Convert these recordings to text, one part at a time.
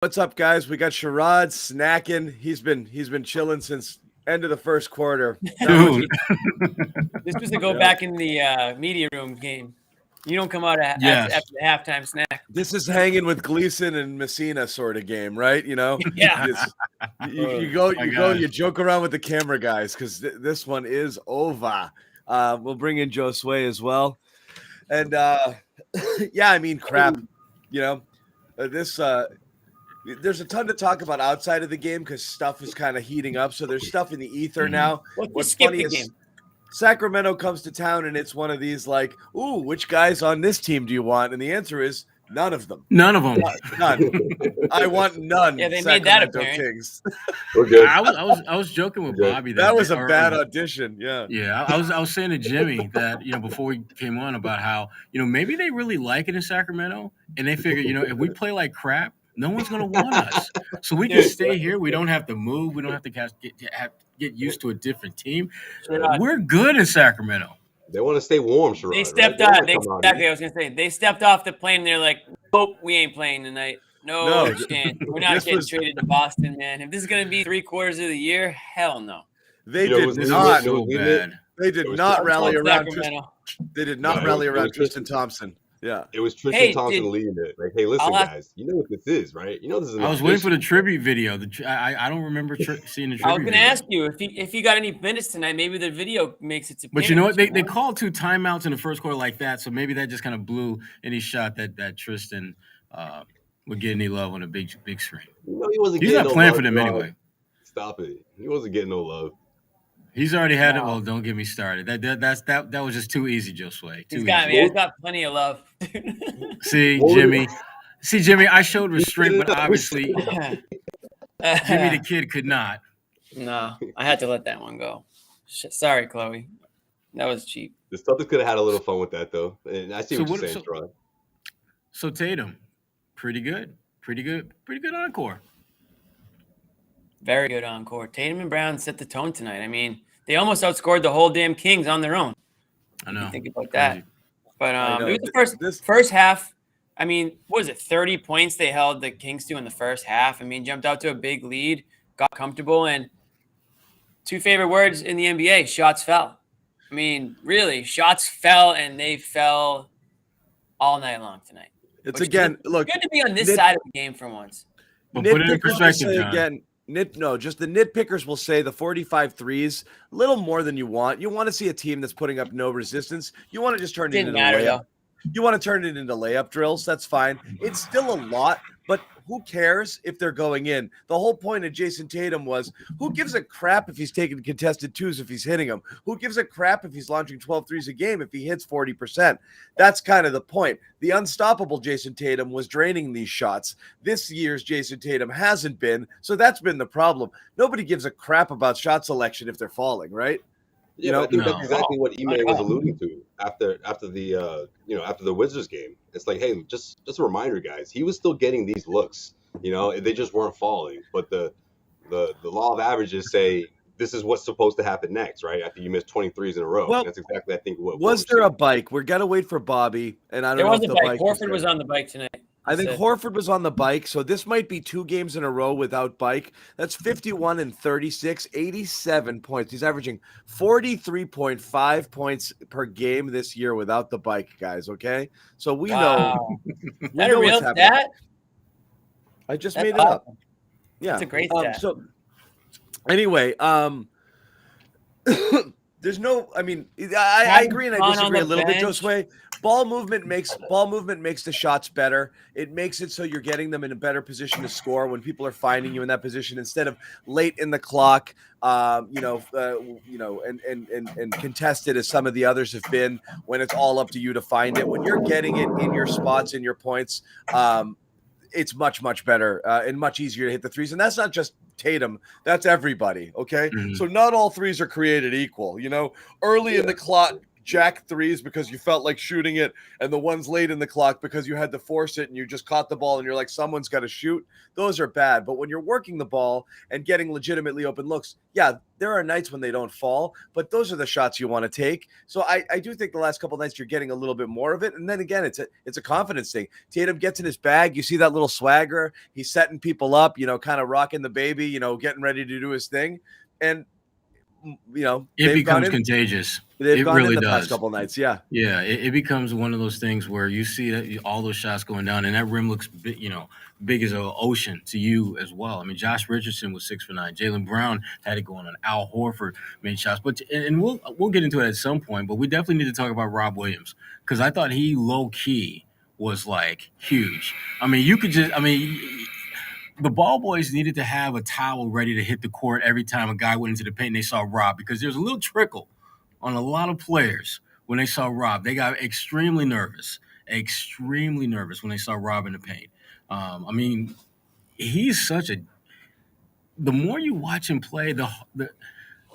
What's up, guys? We got Sherrod snacking. He's been chilling since end of the first quarter. Dude. This was to go back in the media room game. You don't come out after the halftime snack. This is hanging with Gleason and Messina sort of game, right? You know, Yeah. You joke around with the camera guys because this one is over. We'll bring in Josue as well, and yeah, I mean, crap. You know, there's a ton to talk about outside of the game because stuff is kind of heating up. So there's stuff in the ether now. What's funny is Sacramento comes to town and it's one of these like, ooh, which guys on this team do you want? And the answer is none of them. None of them. None. I want none. Yeah, they Sacramento made that apparent. Kings. We're good. I was joking with Bobby that was a bad audition. Yeah. Yeah. I was saying to Jimmy that, before we came on about how, maybe they really like it in Sacramento and they figure, if we play like crap, no one's going to want us. So we can stay here. We don't have to move. We don't have to get used to a different team. We're good in Sacramento. They want to stay warm, Sherrod. They stepped on. Exactly. I was going to say. They stepped off the plane. They're like, nope, we ain't playing tonight. No chance. We're not getting traded to Boston, man. If this is going to be 3 quarters of the year, hell no. They did not. They did not rally around Sacramento. They did not rally around Tristan Thompson. Yeah, it was Tristan Thompson leading it. Like, hey, listen, guys, you know what this is, right? You know this is. I was waiting for the tribute video. I don't remember seeing the tribute. I was going to ask you if you got any minutes tonight. Maybe the video makes its appearance. But you know what? They called 2 timeouts in the first quarter like that, so maybe that just kind of blew any shot that Tristan would get any love on a big screen. He wasn't. He's not playing for them anyway. Stop it. He wasn't getting no love. He's already had it. Well, don't get me started. That was just too easy, Josue. He's got plenty of love. See, Jimmy, I showed restraint, but obviously Jimmy the kid could not. No, I had to let that one go. Sorry, Chloe. That was cheap. The Celtics could have had a little fun with that, though. And I see what you're saying, Sherrod. So Tatum, pretty good encore. Very good encore. Tatum and Brown set the tone tonight. I mean, they almost outscored the whole damn Kings on their own. I know. Think about that. But it was the first half. I mean, what was it? 30 points they held the Kings to in the first half. I mean, jumped out to a big lead, got comfortable, and 2 favorite words in the NBA: shots fell. I mean, really, shots fell, and they fell all night long tonight. It's good to be on this side of the game for once. But put it in perspective, John. Just the nitpickers will say the 45 threes, a little more than you want. You want to see a team that's putting up no resistance. You want to just turn it into layup. You want to turn it into layup drills. That's fine. It's still a lot, but who cares if they're going in? The whole point of Jason Tatum was, who gives a crap if he's taking contested 2s if he's hitting them? Who gives a crap if he's launching 12 threes a game if he hits 40%? That's kind of the point. The unstoppable Jason Tatum was draining these shots. This year's Jason Tatum hasn't been, so that's been the problem. Nobody gives a crap about shot selection if they're falling, right? Yeah, I think that's exactly what Ime was alluding to after the Wizards game. It's like, hey, just a reminder, guys. He was still getting these looks. They just weren't falling. But the law of averages say this is what's supposed to happen next, right? After you miss 23s in a row. Well, that's exactly, I think, what was there a bike? We're gonna wait for Bobby, and I don't know if the bike. Horford was on the bike tonight. I think Horford was on the bike, so this might be 2 games in a row without bike. That's 51 and 36, 87 points. He's averaging 43.5 points per game this year without the bike, guys, okay? So we know. Is that a real stat? I just made it up. Yeah. That's a great stat. So anyway, there's no – I mean, I agree and I disagree a little bit, Josue. Ball movement makes the shots better. It makes it so you're getting them in a better position to score when people are finding you in that position instead of late in the clock, and contested as some of the others have been when it's all up to you to find it. When you're getting it in your spots, in your points, it's much, much better and much easier to hit the threes. And that's not just Tatum, that's everybody. Okay. Mm-hmm. So not all threes are created equal, early in the clock, jack threes because you felt like shooting it, and the ones late in the clock because you had to force it and you just caught the ball and you're like, someone's got to shoot. Those are bad. But when you're working the ball and getting legitimately open looks, yeah, there are nights when they don't fall, but those are the shots you want to take. So I do think the last couple of nights you're getting a little bit more of it. And then again, it's a confidence thing. Tatum gets in his bag. You see that little swagger. He's setting people up, kind of rocking the baby, getting ready to do his thing. And it becomes contagious. They've gone really in the does. past couple of nights. Yeah. Yeah. It becomes one of those things where you see that all those shots going down, and that rim looks big as an ocean to you as well. I mean, Josh Richardson was 6 for 9. Jaylen Brown had it going on. Al Horford made shots, and we'll get into it at some point. But we definitely need to talk about Rob Williams, because I thought he low key was like huge. I mean, the ball boys needed to have a towel ready to hit the court every time a guy went into the paint and they saw Rob, because there's a little trickle on a lot of players when they saw Rob. They got extremely nervous when they saw Rob in the paint. I mean, he's the more you watch him play, the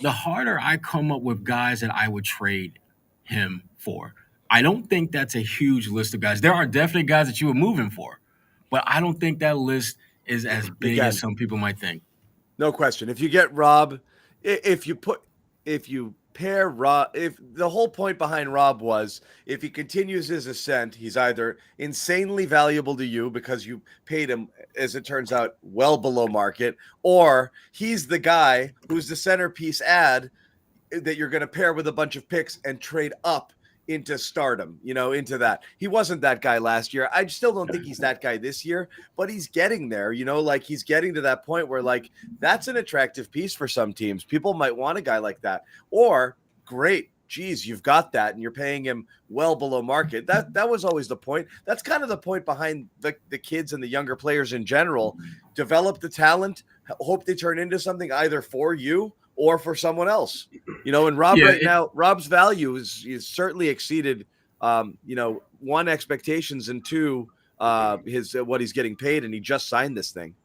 harder I come up with guys that I would trade him for. I don't think that's a huge list of guys. There are definitely guys that you would move him for, but I don't think that list is as big as some people might think. No question. If you get Rob, if you pair Rob, if the whole point behind Rob was, if he continues his ascent, he's either insanely valuable to you because you paid him, as it turns out, well below market, or he's the guy who's the centerpiece ad that you're going to pair with a bunch of picks and trade up into stardom, into that. He wasn't that guy last year. I still don't think he's that guy this year, but he's getting there, like he's getting to that point where like that's an attractive piece for some teams. People might want a guy like that. Or great, geez, you've got that and you're paying him well below market. That was always the point. That's kind of the point behind the kids and the younger players in general. Develop the talent, hope they turn into something either for you or for someone else, and Rob now, Rob's value is certainly exceeded, one, expectations, and two, what he's getting paid. And he just signed this thing.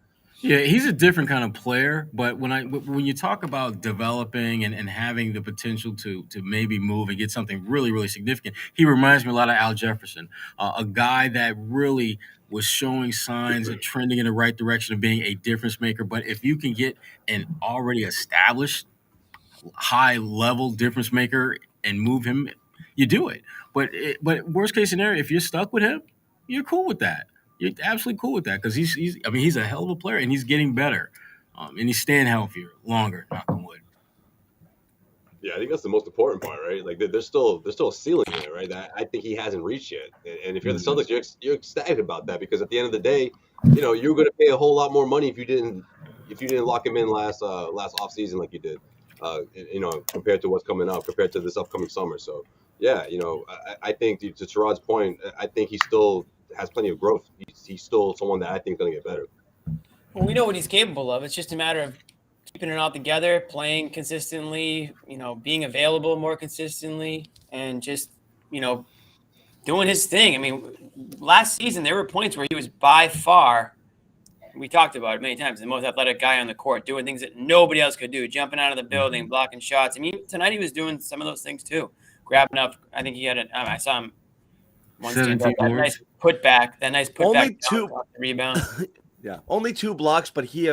Yeah. He's a different kind of player, but when you talk about developing and having the potential to maybe move and get something really, really significant, he reminds me a lot of Al Jefferson, a guy that really was showing signs of trending in the right direction of being a difference maker. But if you can get an already established high-level difference maker and move him, you do it. But worst case scenario, if you're stuck with him, you're cool with that. You're absolutely cool with that, because he's a hell of a player, and he's getting better, and he's staying healthier longer. Knock on wood. Yeah, I think that's the most important part, right? Like there's still a ceiling there, right? That I think he hasn't reached yet. And if you're the Celtics, you're ecstatic about that, because at the end of the day, you're going to pay a whole lot more money if you didn't lock him in last off season like you did, compared to what's coming up, compared to this upcoming summer. So yeah, I think to Sherrod's point, I think he still has plenty of growth. He's still someone that I think is going to get better. Well, we know what he's capable of. It's just a matter of keeping it all together, playing consistently, being available more consistently, and just, doing his thing. I mean, last season, there were points where he was by far, we talked about it many times, the most athletic guy on the court, doing things that nobody else could do, jumping out of the building, blocking shots. I mean, tonight he was doing some of those things too, grabbing up. I think he had I saw him one stand up, that nice putback, only two rebound. Yeah, only 2 blocks, but he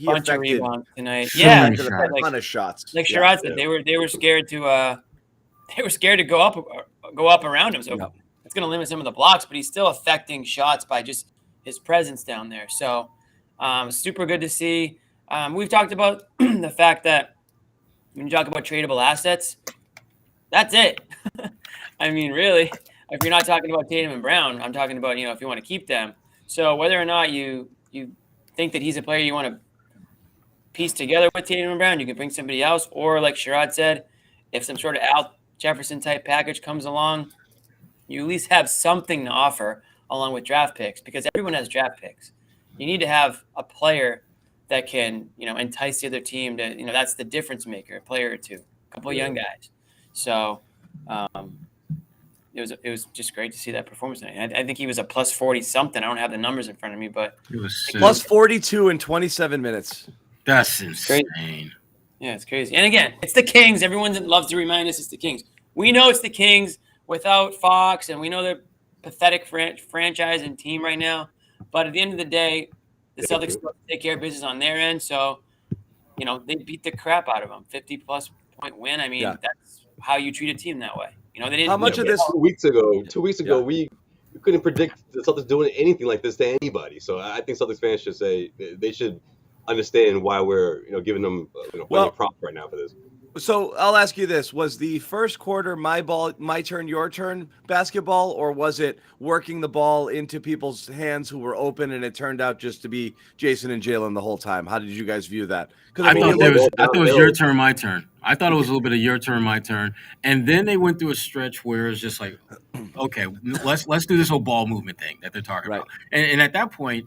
bunch of rebounds tonight. A ton of shots. Like Sherrod said, they were scared to go up around him. So it's going to limit some of the blocks, but he's still affecting shots by just his presence down there. So super good to see. We've talked about the fact that when you talk about tradable assets, that's it. I mean, really, if you're not talking about Tatum and Brown, I'm talking about, if you want to keep them. So whether or not you think that he's a player you want to piece together with Tatum and Brown, you can bring somebody else. Or like Sherrod said, if some sort of Al Jefferson type package comes along, you at least have something to offer along with draft picks, because everyone has draft picks. You need to have a player that can, entice the other team to, that's the difference maker, a player or two, a couple of young guys. So it was just great to see that performance tonight. I think he was a plus 40 something. I don't have the numbers in front of me, but it was plus 42 in 27 minutes. That's insane. Crazy. Yeah, it's crazy. And again, it's the Kings. Everyone loves to remind us it's the Kings. we know it's the Kings without Fox, and we know they're pathetic franchise and team right now. But at the end of the day, the Celtics still take care of business on their end. So, they beat the crap out of them. 50-plus point win. I mean, that's how you treat a team that way. They didn't. How much of this? 2 weeks ago, we couldn't predict the Celtics doing anything like this to anybody. So I think Celtics fans should say they should understand why we're giving them plenty of props right now for this. So I'll ask you this: was the first quarter my ball, my turn, your turn basketball, or was it working the ball into people's hands who were open, and it turned out just to be Jason and Jalen the whole time? How did you guys view that? I thought it was your turn, my turn. I thought it was a little bit of your turn, my turn, and then they went through a stretch where it's just like, okay, let's do this whole ball movement thing that they're talking about, and at that point,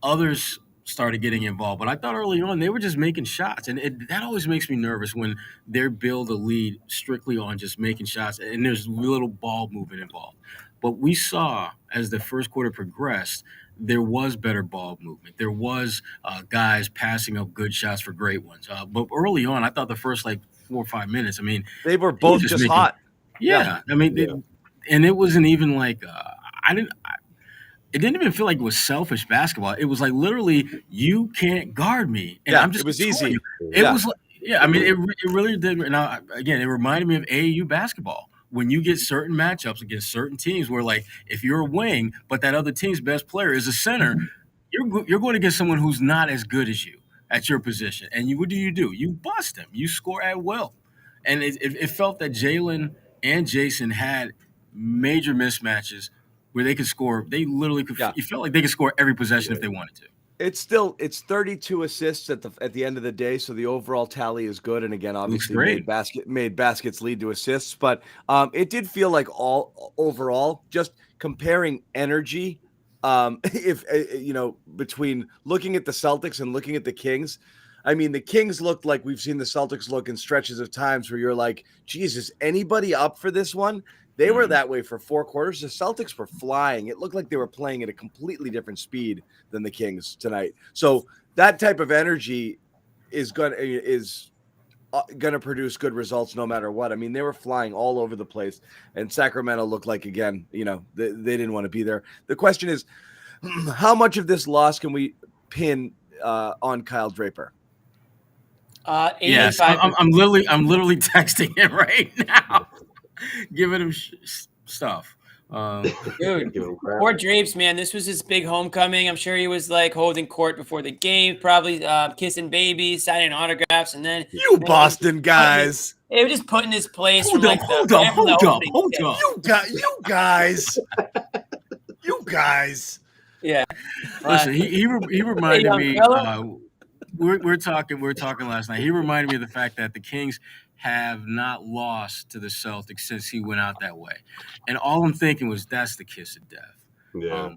others started getting involved. But I thought early on they were just making shots, and that always makes me nervous when they're build a lead strictly on just making shots, and there's little ball movement involved. But we saw as the first quarter progressed, there was better ball movement. There was guys passing up good shots for great ones. But early on, I thought the first 4 or 5 minutes, I mean, they were both just hot. Yeah, I mean, and it wasn't even like it didn't even feel like it was selfish basketball. It was like literally, you can't guard me, and I'm just. It was easy. It was like, I mean, it really did. Now again, it reminded me of AAU basketball when you get certain matchups against certain teams where, if you're a wing, but that other team's best player is a center, you're going to get someone who's not as good as you at your position, and what do? You bust him. You score at will, and it felt that Jalen and Jason had major mismatches where they could score. They literally could. You felt like they could score every possession if they wanted to. It's 32 assists at the end of the day, so the overall tally is good. And again, obviously made baskets lead to assists, but it did feel like overall, just comparing energy, if between looking at the Celtics and looking at the Kings. I mean, the Kings looked like we've seen the Celtics look in stretches of times where you're like, Jesus, anybody up for this one? They were that way for 4 quarters. The Celtics were flying. It looked like they were playing at a completely different speed than the Kings tonight. So that type of energy is gonna produce good results no matter what. I mean, they were flying all over the place, and Sacramento looked like, again, they didn't want to be there. The question is, how much of this loss can we pin on Kyle Draper? Yes, I'm literally texting him right now. Giving him stuff. Dude, poor Drapes, man. This was his big homecoming. I'm sure he was holding court before the game, probably kissing babies, signing autographs, and then Boston guys. They were just put in his place. Hold up. You guys. Yeah. Listen, he reminded me. We're talking last night. He reminded me of the fact that the Kings have not lost to the Celtics since he went out that way, and all I'm thinking was that's the kiss of death. Yeah,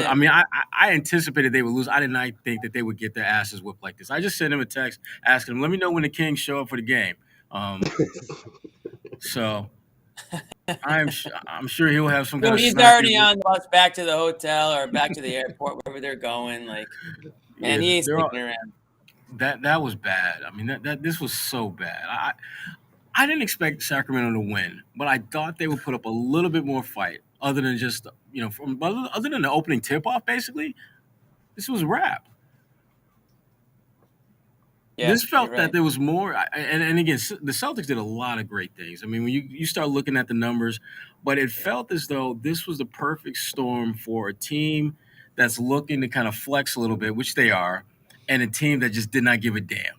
I mean, I anticipated they would lose. I did not think that they would get their asses whipped like this. I just sent him a text asking him, "Let me know when the Kings show up for the game." So I'm sure he'll have some kind of. He's already on the bus back to the hotel or back to the airport, wherever they're going. And he ain't sticking around. That was bad. I mean, this was so bad. I didn't expect Sacramento to win, but I thought they would put up a little bit more fight. Other than just other than the opening tip-off, basically, this was a wrap. Yeah, this felt that there was more. And again, the Celtics did a lot of great things. I mean, when you start looking at the numbers, but it felt as though this was the perfect storm for a team that's looking to kind of flex a little bit, which they are, and a team that just did not give a damn.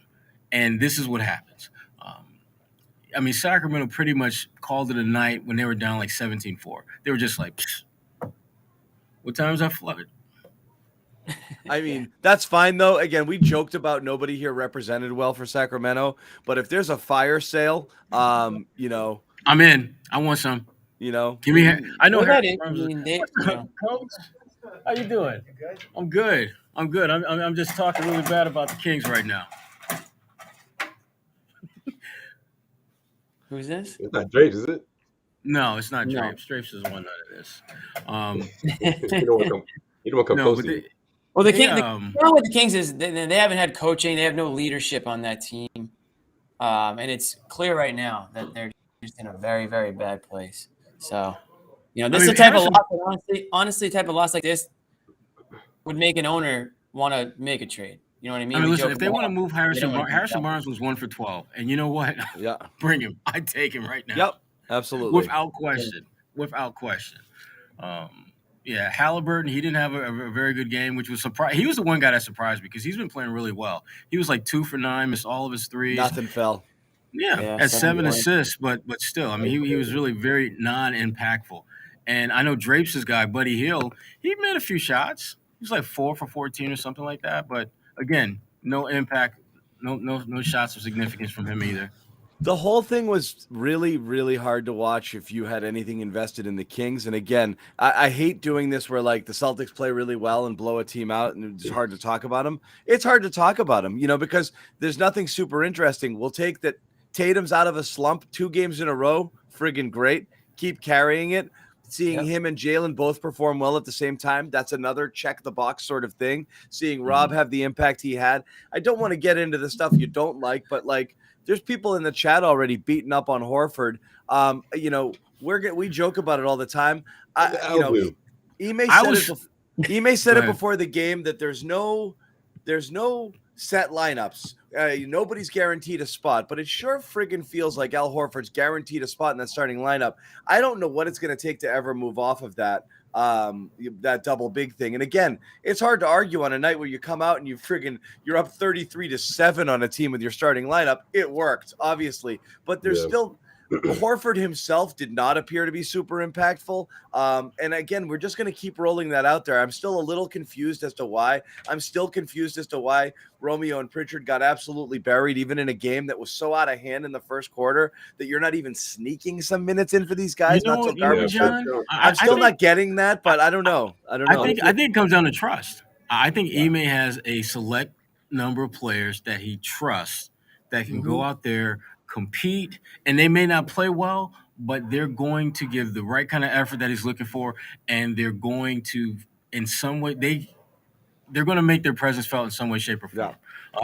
And this is what happens. I mean, Sacramento pretty much called it a night when they were down 17-4. They were just like, psh, what time is that flooded? I mean, that's fine, though. Again, we joked about nobody here represented well for Sacramento. But if there's a fire sale, I'm in. I want some. Give me. I know. Coach, how you doing? I'm good. I'm just talking really bad about the Kings right now. Who's this? It's not Drapes, is it? No, it's not Drapes. Drapes is one out of this. You don't want to come close to you. Well, the problem with the Kings is they haven't had coaching. They have no leadership on that team. And it's clear right now that they're just in a very, very bad place. So, this is the type of loss that honestly, type of loss like this would make an owner want to make a trade. You know what I mean? Listen, if they want to move Harrison Barnes was 1 for 12. And you know what? Yeah. Bring him. I'd take him right now. Yep. Absolutely. Without question. Halliburton, he didn't have a very good game, which was surprised. He was the one guy that surprised me because he's been playing really well. He was like 2 for 9, missed all of his threes. Nothing fell. Yeah, at 7 assists, but still, I mean, he was really very non-impactful. And I know Drapes' guy, Buddy Hield, he made a few shots. He was like 4 for 14 or something like that. But again, no impact, no shots of significance from him either. The whole thing was really, really hard to watch if you had anything invested in the Kings. And again, I hate doing this where like the Celtics play really well and blow a team out and it's hard to talk about them. It's hard to talk about them, because there's nothing super interesting. We'll take that Tatum's out of a slump 2 games in a row. Friggin' great. Keep carrying it. Seeing him and Jalen both perform well at the same time, that's another check the box sort of thing. Seeing Rob have the impact he had. I don't want to get into the stuff you don't like, but like there's people in the chat already beating up on Horford. We joke about it all the time. Ime said it before the game that there's no set lineups. Nobody's guaranteed a spot, but it sure friggin' feels like Al Horford's guaranteed a spot in that starting lineup. I don't know what it's going to take to ever move off of that double big thing. And again, it's hard to argue on a night where you come out and you're up 33-7 on a team with your starting lineup. It worked, obviously, but there's still Horford himself did not appear to be super impactful. And again, we're just going to keep rolling that out there. I'm still a little confused as to why. I'm still confused as to why Romeo and Pritchard got absolutely buried, even in a game that was so out of hand in the first quarter that you're not even sneaking some minutes in for these guys. I'm still not getting that, but I don't know. I think it comes down to trust. I think Ime has a select number of players that he trusts that can go out there, compete, and they may not play well, but they're going to give the right kind of effort that he's looking for, and they're going to, in some way, they're going to make their presence felt in some way, shape, or form.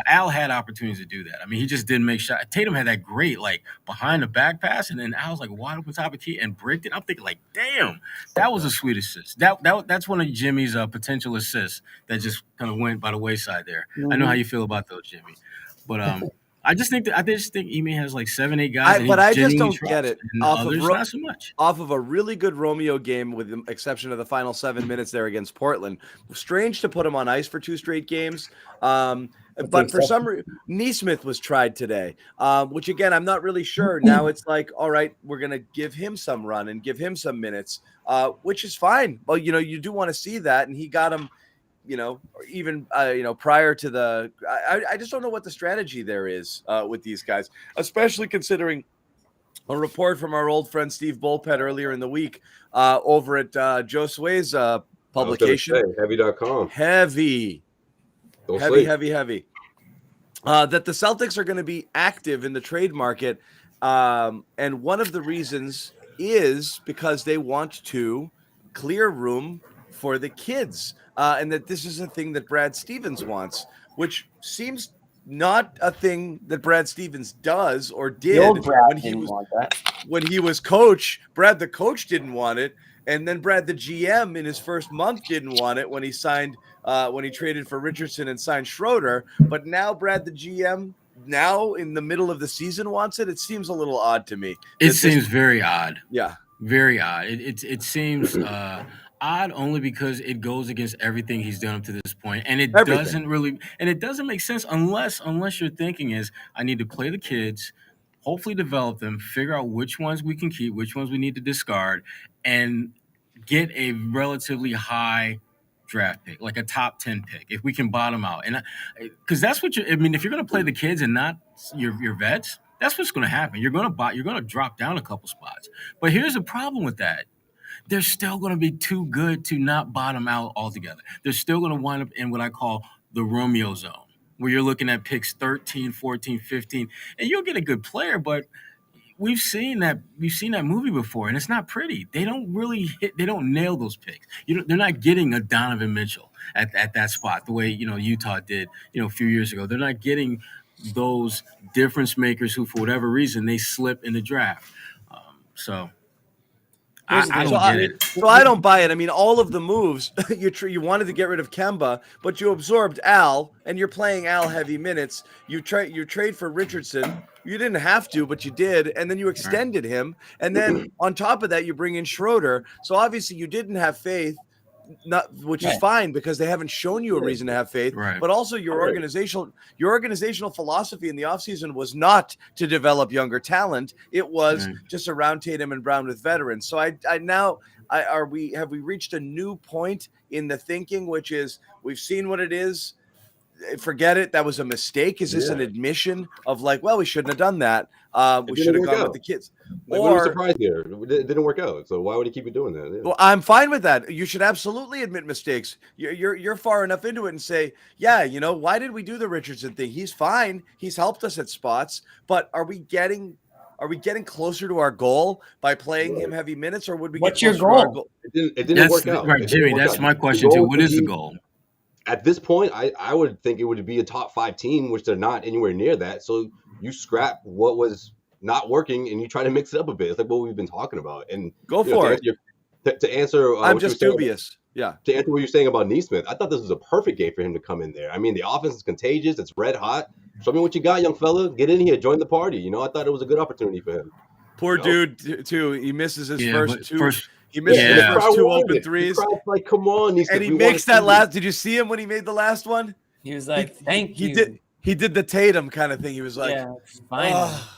Al had opportunities to do that. I mean, he just didn't make shots. Tatum had that great, behind the back pass, and then Al's wide open top of key and bricked it. I'm thinking, damn, that was a sweet assist. That's one of Jimmy's potential assists that just kind of went by the wayside there. Mm-hmm. I know how you feel about those, Jimmy, but I just think Ime has 7, 8 guys. But I just don't get it. Not so much. Off of a really good Romeo game, with the exception of the final 7 minutes there against Portland. Strange to put him on ice for 2 straight games. But for some reason, Nesmith was tried today, which again, I'm not really sure. Now it's all right, we're going to give him some run and give him some minutes, which is fine. Well, you do want to see that. And he got him, even prior to the, I just don't know what the strategy there is with these guys, especially considering a report from our old friend Steve Bulpett earlier in the week over at Josue's publication. Heavy.com. Heavy. That the Celtics are going to be active in the trade market. And one of the reasons is because they want to clear room for the kids. And that this is a thing that Brad Stevens wants, which seems not a thing that Brad Stevens does or did when he was coach. Brad, the coach, didn't want it. And then Brad, the GM, in his first month didn't want it when he signed, when he traded for Richardson and signed Schroeder. But now Brad, the GM, now in the middle of the season wants it. It seems a little odd to me. It seems very odd. Yeah. Very odd. It seems odd only because it goes against everything he's done up to this point. And it doesn't make sense unless your thinking is, I need to play the kids, hopefully develop them, figure out which ones we can keep, which ones we need to discard, and get a relatively high draft pick, like a top 10 pick, if we can bottom out. And because that's what if you're going to play the kids and not your vets, that's what's going to happen. You're going to drop down a couple spots. But here's the problem with that. They're still going to be too good to not bottom out altogether. They're still going to wind up in what I call the Romeo zone, where you're looking at picks 13, 14, 15, and you'll get a good player, but we've seen that movie before, and it's not pretty. They don't really they don't nail those picks. They're not getting a Donovan Mitchell at that spot the way Utah did a few years ago. They're not getting those difference makers who, for whatever reason, they slip in the draft. So I don't get it. So I don't buy it. I mean, all of the moves you wanted to get rid of Kemba, but you absorbed Al, and you're playing Al heavy minutes. You trade for Richardson. You didn't have to, but you did, and then you extended him, and then on top of that, you bring in Schroeder. So obviously, you didn't have faith. Which is fine because they haven't shown you a reason to have faith, but also your organizational philosophy in the offseason was not to develop younger talent. It was to surround Tatum and Brown with veterans. So have we reached a new point in the thinking, which is we've seen what it is. Forget it. That was a mistake. Is this an admission of like, well, we shouldn't have done that. We should have gone with the kids. Like, what was surprised here? It didn't work out. So why would he keep doing that? Yeah. Well, I'm fine with that. You should absolutely admit mistakes. You're far enough into it and say, yeah, why did we do the Richardson thing? He's fine. He's helped us at spots. But are we getting closer to our goal by playing him heavy minutes, or would we? What's get your goal? To our goal? It didn't work out. Right, Jimmy. That's my question too. What is the goal? At this point, I would think it would be a top 5 team, which they're not anywhere near that. So you scrap what was not working and you try to mix it up a bit. It's like what we've been talking about. And go for it. To answer, I'm just dubious. To answer what you're saying about Neesmith, I thought this was a perfect game for him to come in there. I mean, the offense is contagious. It's red hot. Show me what you got, young fella. Get in here. Join the party. I thought it was a good opportunity for him. Poor dude, too. He misses his first two. He missed his first 2 open threes. Like, come on. And he makes that last. Did you see him when he made the last one? He was like, thank you. He did the Tatum kind of thing. He was like, fine. Oh,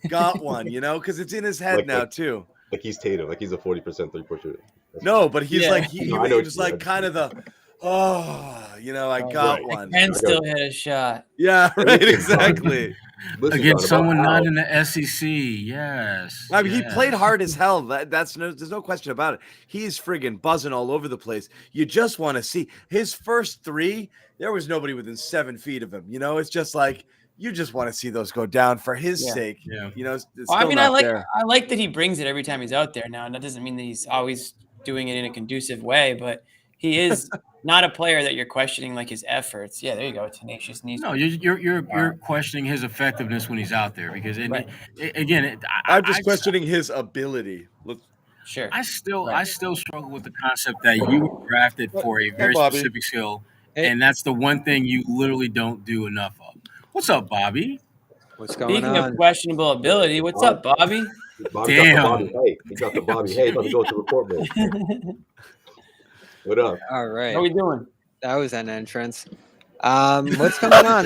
got one, because it's in his head now, too. Like he's Tatum. Like he's a 40% three-point shooter. No, but he's like, he was like kind of the, I got one. And still hit a shot. Yeah, right, exactly. Against someone not in the SEC, yes. I mean, he played hard as hell. There's no question about it. He's friggin' buzzing all over the place. You just want to see his first 3. There was nobody within 7 feet of him. It's just like you just want to see those go down for his sake. Yeah. I like that he brings it every time he's out there now, and that doesn't mean that he's always doing it in a conducive way, but he is not a player that you're questioning like his efforts. Yeah, there you go, tenacious knees. No, you're questioning his effectiveness when he's out there because I'm just questioning his ability. Sure. I still struggle with the concept that you were drafted for a very specific skill, and that's the one thing you literally don't do enough of. What's up, Bobby? What's going on? Speaking of questionable ability, what's up, Bobby? Damn. He got the Bobby. Hey, about to go to report mode. What up? All right. How we doing? That was an entrance. What's going on?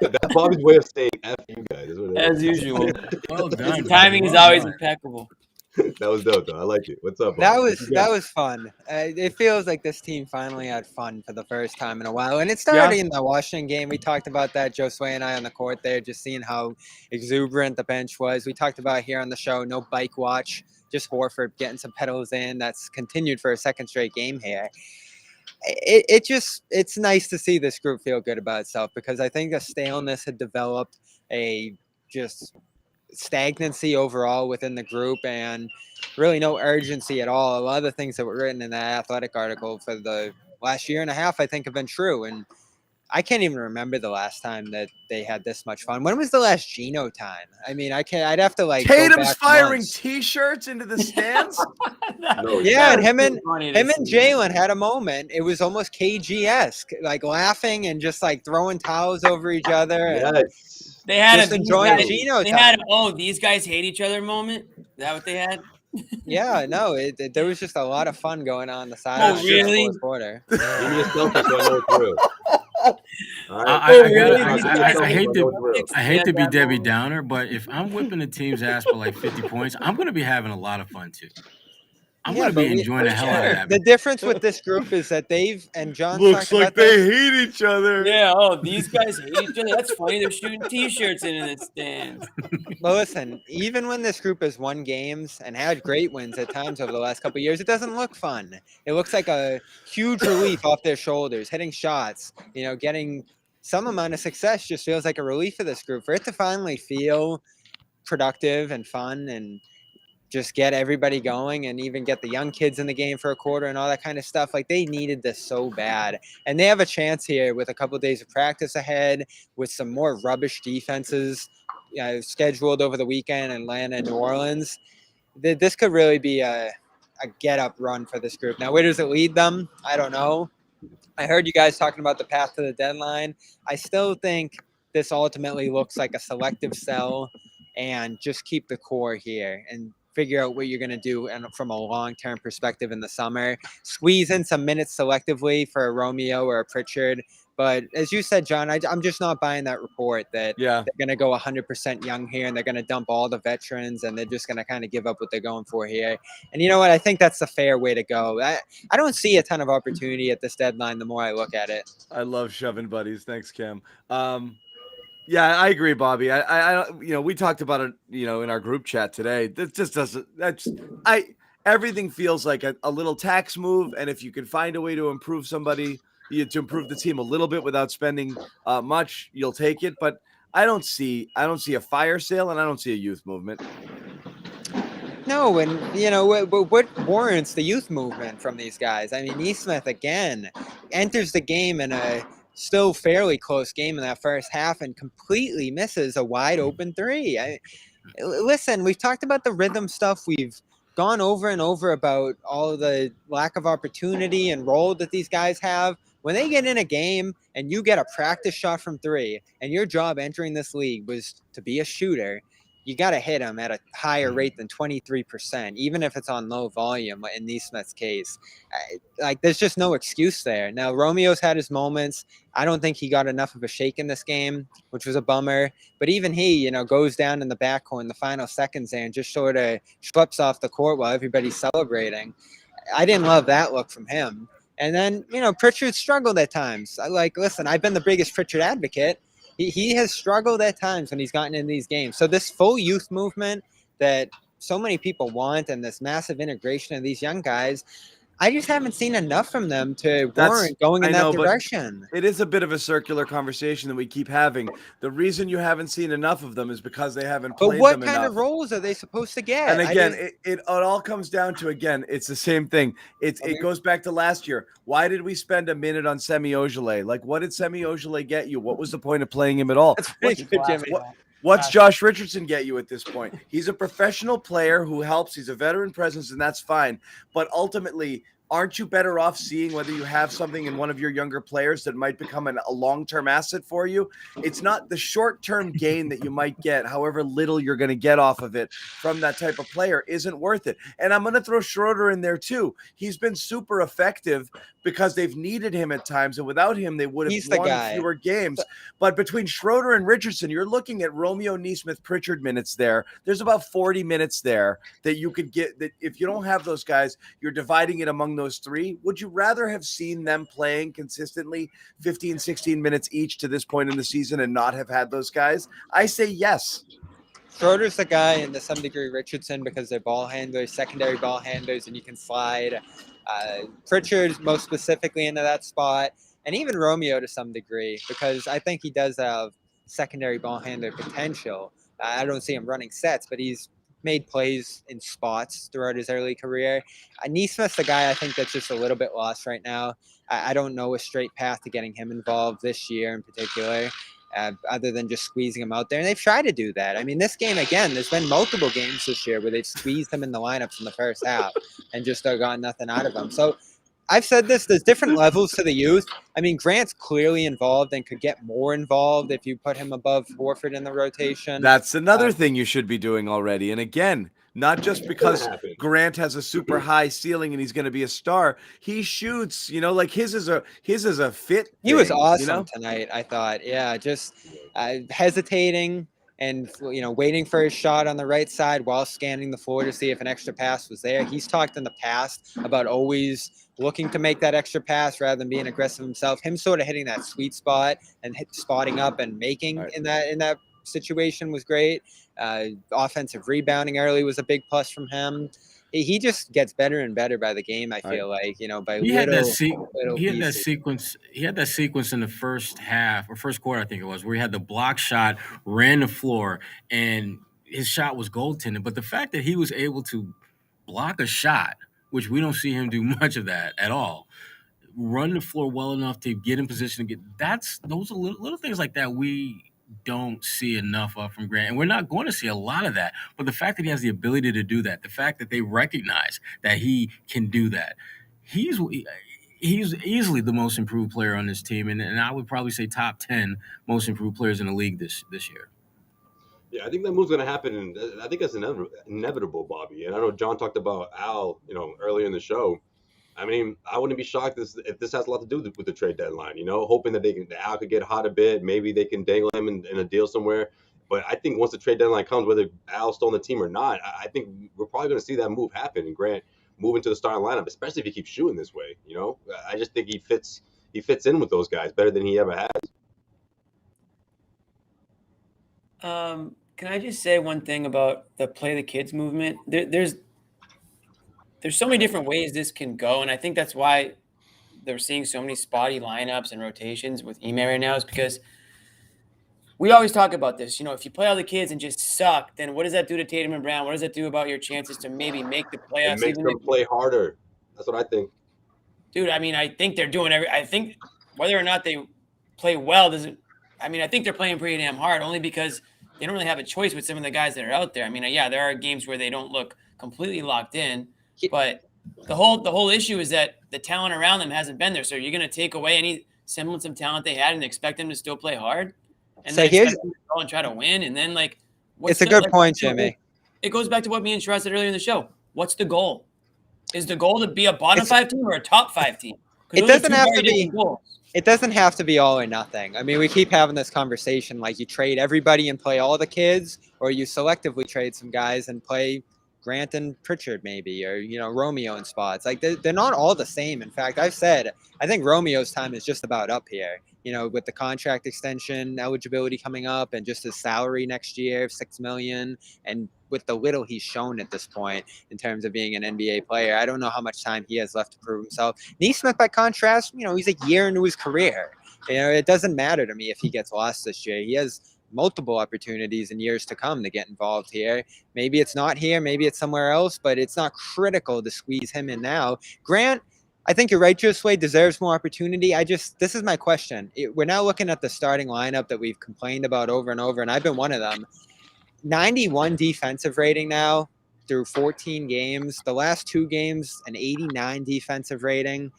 That's Bobby's way of saying F you guys. As usual. Well done. His timing is always impeccable. That was dope, though. I like it. What's up, Bobby? That was fun. It feels like this team finally had fun for the first time in a while. And it started in the Washington game. We talked about that, Josue and I on the court there, just seeing how exuberant the bench was. We talked about here on the show, no bike watch, just Horford getting some pedals in. That's continued for a second straight game here. It's nice to see this group feel good about itself because I think the staleness had developed a just stagnancy overall within the group and really no urgency at all. A lot of the things that were written in that Athletic article for the last year and a half, I think, have been true. And I can't even remember the last time that they had this much fun. When was the last Geno time? I mean, I'd have to like. Tatum's firing T-shirts into the stands. And him and Jalen had a moment. It was almost KG-esque, like laughing and just like throwing towels over each other. Yes. They had just enjoying Geno time. These guys hate each other moment. Is that what they had? Yeah, no, there was just a lot of fun going on the side of the fourth quarter. Give me a selfie so I know it's real. I hate to be Debbie Downer, but if I'm whipping the team's ass for like 50 points, I'm going to be having a lot of fun too. I'm going to be enjoying the hell out of that. The difference with this group is that and John looks like they hate each other. Yeah, these guys hate each other. That's funny. They're shooting T-shirts in the stands. Well, listen, even when this group has won games and had great wins at times over the last couple of years, it doesn't look fun. It looks like a huge relief off their shoulders, hitting shots, getting some amount of success just feels like a relief for this group. For it to finally feel productive and fun and just get everybody going and even get the young kids in the game for a quarter and all that kind of stuff. Like they needed this so bad. And they have a chance here with a couple of days of practice ahead with some more rubbish defenses scheduled over the weekend, Atlanta and New Orleans. This could really be a get-up run for this group. Now, where does it lead them? I don't know. I heard you guys talking about the path to the deadline. I still think this ultimately looks like a selective sell, and just keep the core here and figure out what you're going to do from a long-term perspective in the summer. Squeeze in some minutes selectively for a Romeo or a Pritchard. But as you said, John, I'm just not buying that report that they're going to go 100% young here and they're going to dump all the veterans and they're just going to kind of give up what they're going for here. And you know what? I think that's the fair way to go. I don't see a ton of opportunity at this deadline the more I look at it. I love shoving buddies. Thanks, Cam. Yeah, I agree, Bobby. I we talked about it, in our group chat today. That just doesn't. Everything feels like a little tax move, and if you can find a way to improve somebody, to improve the team a little bit without spending much, you'll take it. But I don't see a fire sale, and I don't see a youth movement. No, and what warrants the youth movement from these guys? I mean, Neesmith again enters the game in a still fairly close game in that first half and completely misses a wide open three. Listen, we've talked about the rhythm stuff. We've gone over and over about all the lack of opportunity and role that these guys have. When they get in a game and you get a practice shot from three and your job entering this league was to be a shooter, you got to hit them at a higher rate than 23%, even if it's on low volume in Neesmith's case. There's just no excuse there. Now, Romeo's had his moments. I don't think he got enough of a shake in this game, which was a bummer. But even he, goes down in the backcourt in the final seconds there and just sort of schleps off the court while everybody's celebrating. I didn't love that look from him. And then, Pritchard struggled at times. Listen, I've been the biggest Pritchard advocate. He has struggled at times when he's gotten in these games. So this full youth movement that so many people want and this massive integration of these young guys, I just haven't seen enough from them to warrant going in that direction. It is a bit of a circular conversation that we keep having. The reason you haven't seen enough of them is because they haven't played them enough. But what kind of roles are they supposed to get? And again, it all comes down to, it's the same thing. It goes back to last year. Why did we spend a minute on Semi Ojeleye? What did Semi Ojeleye get you? What was the point of playing him at all? What's Josh Richardson get you at this point? He's a professional player who helps. He's a veteran presence, and that's fine. But ultimately, aren't you better off seeing whether you have something in one of your younger players that might become a long-term asset for you? It's not the short-term gain that you might get, however little you're going to get off of it from that type of player isn't worth it. And I'm going to throw Schroeder in there too. He's been super effective because they've needed him at times, and without him, they would have won fewer games. But between Schroeder and Richardson, you're looking at Romeo, Neesmith, Pritchard minutes there. There's about 40 minutes there that you could get. That if you don't have those guys, you're dividing it among those three. Would you rather have seen them playing consistently 15, 16 minutes each to this point in the season and not have had those guys? I say yes. Schroeder's the guy, and to some degree Richardson, because they're ball handlers, secondary ball handlers, and you can slide. Pritchard most specifically into that spot, and even Romeo to some degree, because I think he does have secondary ball handler potential. I don't see him running sets, but he's made plays in spots throughout his early career. Neesmith's the guy I think that's just a little bit lost right now. I don't know a straight path to getting him involved this year in particular. Other than just squeezing him out there. And they've tried to do that. I mean, this game, again, there's been multiple games this year where they've squeezed him in the lineups in the first half and just gotten nothing out of him. So I've said this, there's different levels to the youth. I mean, Grant's clearly involved and could get more involved if you put him above Horford in the rotation. That's another thing you should be doing already. And again, not just because Grant has a super high ceiling and he's going to be a star. He shoots, his is a fit. He was awesome tonight, I thought. Yeah, just hesitating and waiting for his shot on the right side while scanning the floor to see if an extra pass was there. He's talked in the past about always looking to make that extra pass rather than being aggressive himself. Him sort of hitting that sweet spot and spotting up and making in that situation was great. Offensive rebounding early was a big plus from him. He just gets better and better by the game. I feel like by he had that sequence. He had that sequence in the first half or first quarter, I think it was, where he had the block shot, ran the floor, and his shot was goaltended. But the fact that he was able to block a shot, which we don't see him do much of that at all, run the floor well enough to get in position to get those are little things like that we don't see enough of from Grant. And we're not going to see a lot of that. But the fact that he has the ability to do that, the fact that they recognize that he can do that, he's easily the most improved player on this team. And I would probably say top 10 most improved players in the league this year. Yeah, I think that move's going to happen, and I think that's inevitable, Bobby. And I know John talked about Al, earlier in the show. I mean, I wouldn't be shocked if this has a lot to do with the trade deadline. Hoping that Al could get hot a bit. Maybe they can dangle him in a deal somewhere. But I think once the trade deadline comes, whether Al's still on the team or not, I think we're probably going to see that move happen and Grant move into the starting lineup, especially if he keeps shooting this way. I just think he fits in with those guys better than he ever has. Can I just say one thing about the Play the Kids movement? There's so many different ways this can go, and I think that's why they're seeing so many spotty lineups and rotations with Ime right now, is because we always talk about this. If you play all the kids and just suck, then what does that do to Tatum and Brown? What does that do about your chances to maybe make the playoffs? It makes them play harder. That's what I think. Dude, I mean, I think they're doing I think whether or not they play well doesn't – I mean, I think they're playing pretty damn hard only because they don't really have a choice with some of the guys that are out there. I mean, yeah, there are games where they don't look completely locked in, but the whole issue is that the talent around them hasn't been there. So you're going to take away any semblance of talent they had and expect them to still play hard, and so then expect them to go and try to win. And then it's a good point, Jimmy. It goes back to what me and Sherrod said earlier in the show. What's the goal? Is the goal to be a bottom 5 team or a top 5 team? It doesn't have to be. It doesn't have to be all or nothing. I mean, we keep having this conversation like you trade everybody and play all the kids, or you selectively trade some guys and play Grant and Pritchard maybe, or Romeo in spots. Like they're not all the same. In fact, I've said I think Romeo's time is just about up here. With the contract extension eligibility coming up and just his salary next year of $6 million, and with the little he's shown at this point in terms of being an NBA player, I don't know how much time he has left to prove himself. Neesmith, by contrast, he's a year into his career. It doesn't matter to me if he gets lost this year. He has multiple opportunities in years to come to get involved here. Maybe it's not here, maybe it's somewhere else, but it's not critical to squeeze him in now. Grant, I think you're right, Josue deserves more opportunity. This is my question. We're now looking at the starting lineup that we've complained about over and over, and I've been one of them. 91 defensive rating now through 14 games. The last 2 games, an 89 defensive rating.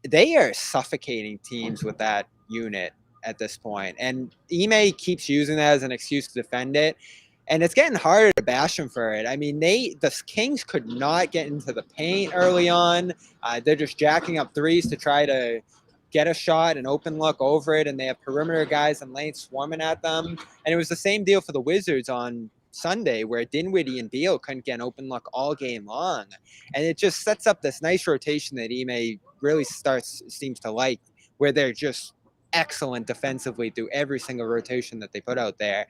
They are suffocating teams with that unit at this point. And Ime keeps using that as an excuse to defend it. And it's getting harder to bash him for it. I mean, the Kings could not get into the paint early on. They're just jacking up threes to try to get a shot, an open look over it, and they have perimeter guys and lane swarming at them. And it was the same deal for the Wizards on Sunday, where Dinwiddie and Beal couldn't get an open look all game long. And it just sets up this nice rotation that Ime really seems to like, where they're just excellent defensively through every single rotation that they put out there.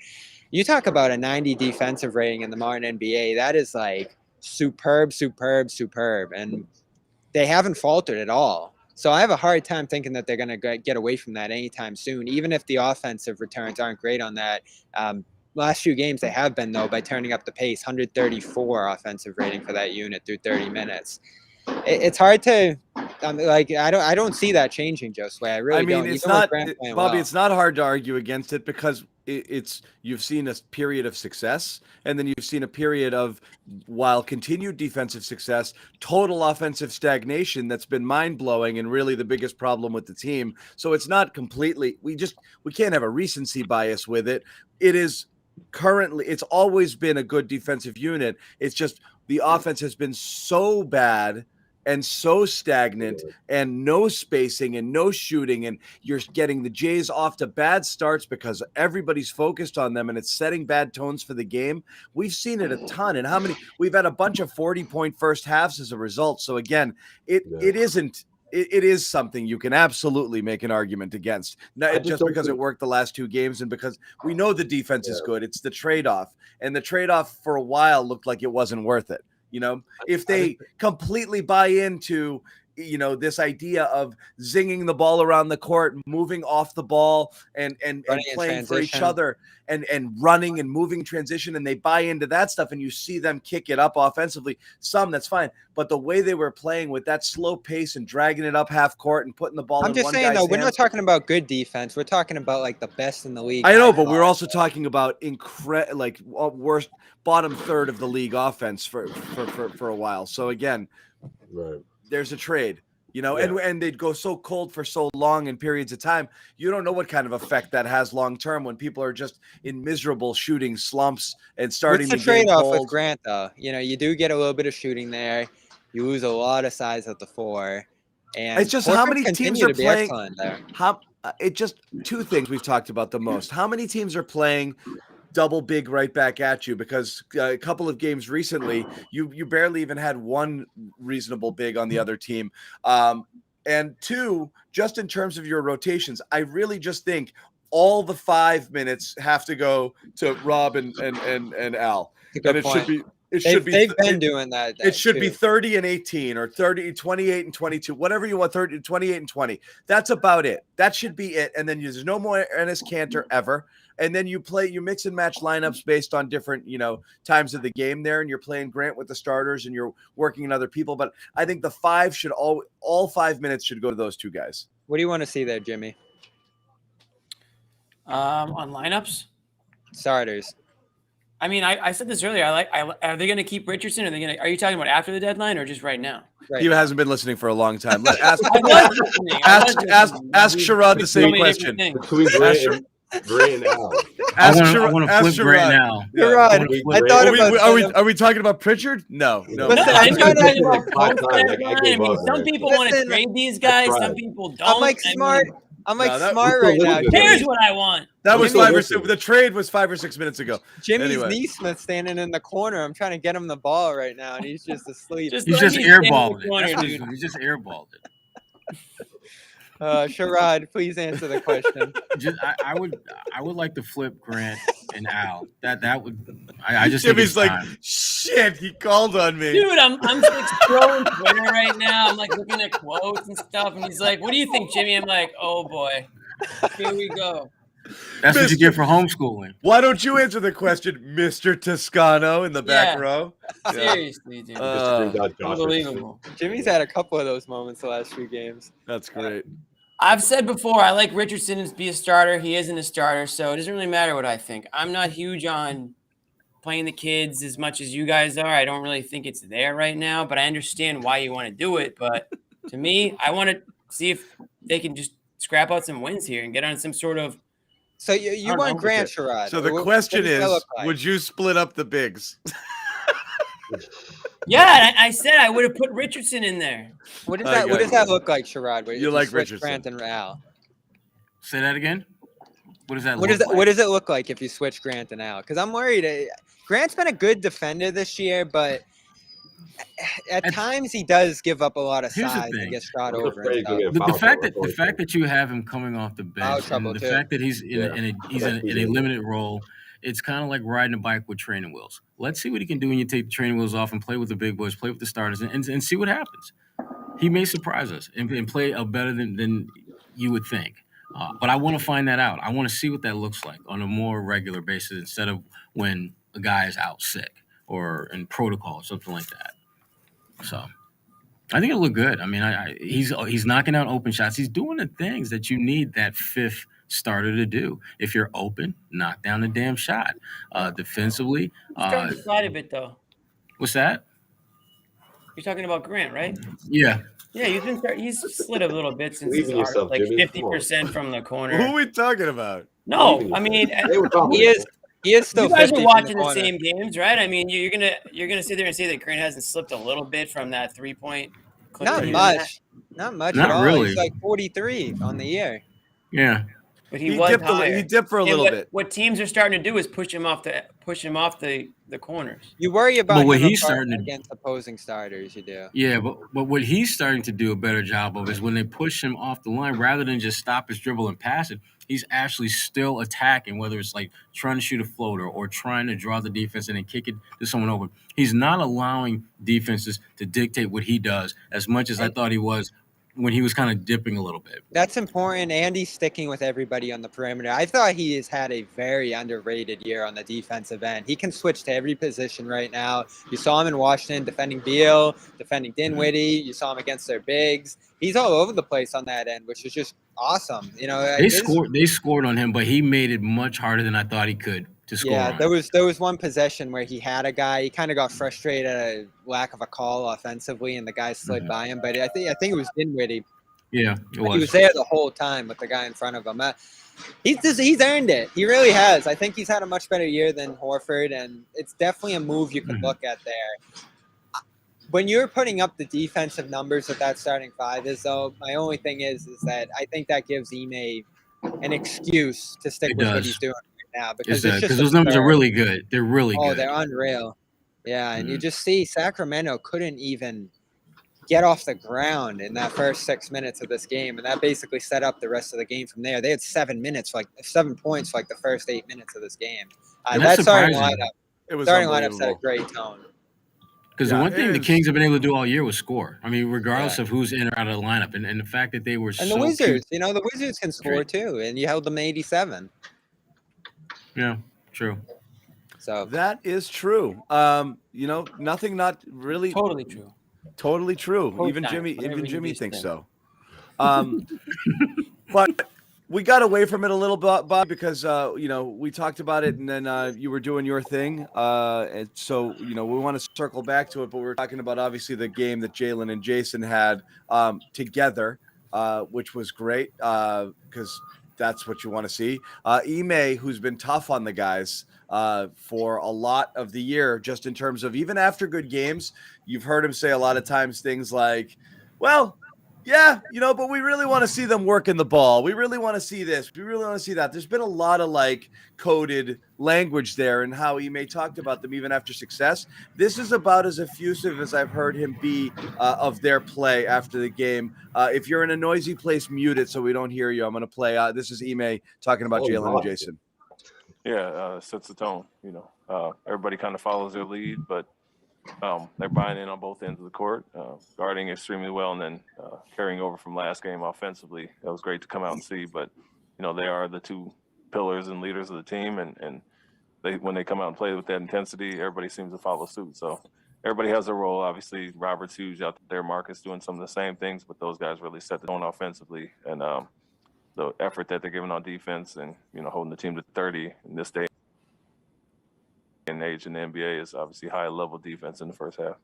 You talk about a 90 defensive rating in the modern NBA. That is like superb. And they haven't faltered at all. So I have a hard time thinking that they're going to get away from that anytime soon, even if the offensive returns aren't great on that. Last few games they have been, though, by turning up the pace. 134 offensive rating for that unit through 30 minutes. It's hard to I don't see that changing, Josue. I really don't. It's not, Bobby. It's not hard to argue against it because you've seen a period of success, and then you've seen a period of, while continued defensive success, total offensive stagnation that's been mind-blowing and really the biggest problem with the team. So it's not completely. We can't have a recency bias with it. It is currently. It's always been a good defensive unit. It's just the offense has been so bad and so stagnant and no spacing and no shooting, and you're getting the Jays off to bad starts because everybody's focused on them and it's setting bad tones for the game. We've seen it a ton, and we've had a bunch of 40-point first halves as a result. So again, it is something you can absolutely make an argument against, not just because it worked the last 2 games and because we know the defense is good. It's the trade-off, and the trade-off for a while looked like it wasn't worth it. If they completely buy into this idea of zinging the ball around the court, moving off the ball, and playing for each other, and running and moving transition, and they buy into that stuff, and you see them kick it up offensively. That's fine, but the way they were playing with that slow pace and dragging it up half court and putting the ball in one guy's hands. I'm just saying, though, we're not talking about good defense. We're talking about like the best in the league. I know, but we're also talking about worst bottom third of the league offense for a while. So again, right. There's a trade, and they'd go so cold for so long in periods of time. You don't know what kind of effect that has long term when people are just in miserable shooting slumps and starting. What's the trade-off with Grant, though? You do get a little bit of shooting there. You lose a lot of size at the 4, and it's just how many teams are playing. It's just two things we've talked about the most. How many teams are playing double big right back at you? Because a couple of games recently, you barely even had one reasonable big on the other team. And two, just in terms of your rotations, I really just think all the 5 minutes have to go to Rob and Al. And they've been doing that. It should be 30 and 18 or 28 and 22, whatever you want, 28 and 20. That's about it. That should be it. And then there's no more Enes Kanter ever. And then you mix and match lineups based on different, times of the game there. And you're playing Grant with the starters and you're working in other people. But I think the 5 should all 5 minutes should go to those two guys. What do you want to see there, Jimmy? On lineups? Starters. I mean, I said this earlier. Are they going to keep Richardson? Are you talking about after the deadline or just right now? Right. He hasn't been listening for a long time. Ask Sherrod the same question. Grant and Al. I want to flip Grant now. Sherrod. Are we talking about Pritchard? No. Some people want to trade these guys. Some people don't. I'm smart right now. Here's what I want. That was 5 or 6. The trade was 5 or 6 minutes ago. Jimmy's Neesmith standing in the corner. I'm trying to get him the ball right now, and he's just asleep. He's just airballed it. He's just airballed it. Sherrod, please answer the question. I would like to flip Grant and Al. That would. I just. Jimmy's like, shit. He called on me, dude. I'm like scrolling Twitter right now. I'm like looking at quotes and stuff, and he's like, "What do you think, Jimmy?" I'm like, "Oh boy, here we go." That's what you get for homeschooling. Why don't you answer the question, Mr. Toscano in the back row? Seriously, dude. Unbelievable. Jimmy's had a couple of those moments the last few games. That's great. I've said before, I like Richardson to be a starter. He isn't a starter, so it doesn't really matter what I think. I'm not huge on playing the kids as much as you guys are. I don't really think it's there right now, but I understand why you want to do it. But to me, I want to see if they can just scrap out some wins here and get on some sort of. So you want Grant, Sherrod. So the question is, would you split up the bigs? Yeah, I said I would have put Richardson in there. What does that look like, Sherrod? You like Richardson? Grant and Al. Say that again. What does that? What does it look like if you switch Grant and Al? Because I'm worried. Grant's been a good defender this year, but at times he does give up a lot of size and gets shot over. The fact that you have him coming off the bench, and the fact that he's in a limited role, it's kind of like riding a bike with training wheels. Let's see what he can do when you take the training wheels off and play with the big boys, play with the starters, and see what happens. He may surprise us and play better than you would think. But I want to find that out. I want to see what that looks like on a more regular basis instead of when a guy is out sick or in protocol or something like that. So I think it'll look good. I mean, he's knocking out open shots. He's doing the things that you need that fifth starter to do. If you're open, knock down the damn shot. Defensively, he's starting to slide a bit though. What's that? You're talking about Grant, right? Yeah. Yeah, he's slid a little bit since he's like 50% from the corner. Who are we talking about? No, I mean he is still. You guys are watching the same games, right? I mean, you're gonna sit there and say that Grant hasn't slipped a little bit from that 3-point. Not much at all. Really. He's like 43 on the year. Yeah, but he was higher. He dipped for a little bit. What teams are starting to do is push him off the corners. You worry about what he's starting against opposing starters. You do. Yeah, but what he's starting to do a better job of is when they push him off the line, rather than just stop his dribble and pass it, he's actually still attacking, whether it's like trying to shoot a floater or trying to draw the defense and then kick it to someone open. He's not allowing defenses to dictate what he does as much as I thought he was when he was kind of dipping a little bit. That's important. And he's sticking with everybody on the perimeter. I thought he has had a very underrated year on the defensive end. He can switch to every position right now. You saw him in Washington defending Beal, defending Dinwiddie. You saw him against their bigs. He's all over the place on that end, which is just awesome. They scored on him, but he made it much harder than I thought he could to score. Yeah, there was one possession where he had a guy. He kind of got frustrated at a lack of a call offensively, and the guy slid by him. But I think it was Dinwiddie. Yeah, it was. He was there the whole time with the guy in front of him. He's earned it. He really has. I think he's had a much better year than Horford, and it's definitely a move you can look at there. When you're putting up the defensive numbers that starting five is, though, my only thing is that I think that gives Ime an excuse to stick with what he's doing right now, because those numbers are really good. They're really good. Oh, they're unreal. Yeah, and you just see Sacramento couldn't even get off the ground in that first 6 minutes of this game, and that basically set up the rest of the game from there. They had 7 points for like the first 8 minutes of this game. That starting lineup set a great tone. Because the one thing the Kings have been able to do all year was score. I mean, regardless of who's in or out of the lineup, and the fact that they were and the Wizards, the Wizards can score too, and you held them 87. Yeah, true. So that is true. Nothing not really totally true. Totally true. Even Jimmy thinks so. But we got away from it a little bit, Bob, because we talked about it, and then you were doing your thing. And so we want to circle back to it, but we were talking about obviously the game that Jalen and Jason had together, which was great because that's what you want to see. Ime, who's been tough on the guys for a lot of the year, just in terms of even after good games, you've heard him say a lot of times things like, well, yeah, but we really want to see them working the ball. We really want to see this. We really want to see that. There's been a lot of coded language there and how Ime talked about them even after success. This is about as effusive as I've heard him be of their play after the game. If you're in a noisy place, mute it so we don't hear you. I'm going to play. This is Ime talking about Jalen and Jason. Yeah, sets the tone. Everybody kind of follows their lead, but they're buying in on both ends of the court, guarding extremely well, and then carrying over from last game offensively. That was great to come out and see, but they are the two pillars and leaders of the team, and when they come out and play with that intensity, everybody seems to follow suit. So everybody has a role. Obviously, Robert's huge out there. Marcus doing some of the same things, but those guys really set the tone offensively, and the effort that they're giving on defense and holding the team to 30 in this day and age in the NBA is obviously high level defense in the first half.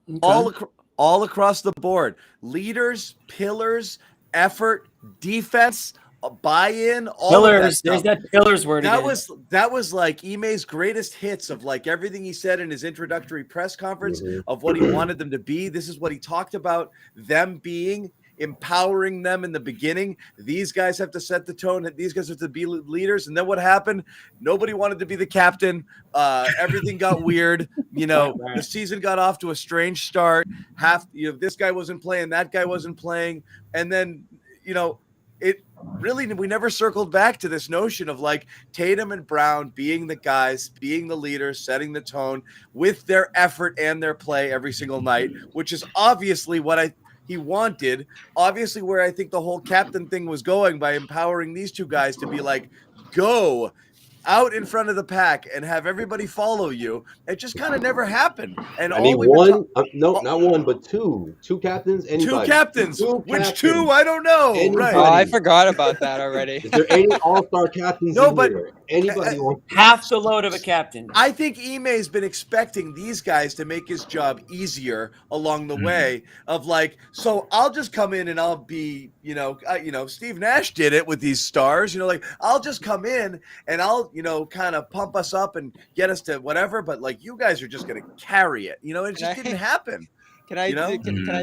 Okay. All across the board, leaders, pillars, effort, defense, buy-in, all pillars. There's that pillars word. That was like Ime's greatest hits of everything he said in his introductory press conference of what he wanted them to be. This is what he talked about them being, empowering them in the beginning. These guys have to set the tone. These guys have to be leaders. And then what happened? Nobody wanted to be the captain. Everything got weird. The season got off to a strange start. This guy wasn't playing, that guy wasn't playing. And then, it really, we never circled back to this notion of Tatum and Brown being the guys, being the leaders, setting the tone with their effort and their play every single night, which is obviously what he wanted, obviously where I think the whole captain thing was going, by empowering these two guys to be go out in front of the pack and have everybody follow you. It just kind of never happened. And I need one, not one, but two captains. Anybody? Two captains. Which two? I don't know. Anybody. Right. Oh, I forgot about that already. Is there any all-star captains? No, but here? Anybody? Half the load of a captain. I think Ime's been expecting these guys to make his job easier along the way of so I'll just come in and I'll be, Steve Nash did it with these stars, I'll just come in and I'll, kind of pump us up and get us to whatever, but you guys are just going to carry it, it just didn't happen. Can I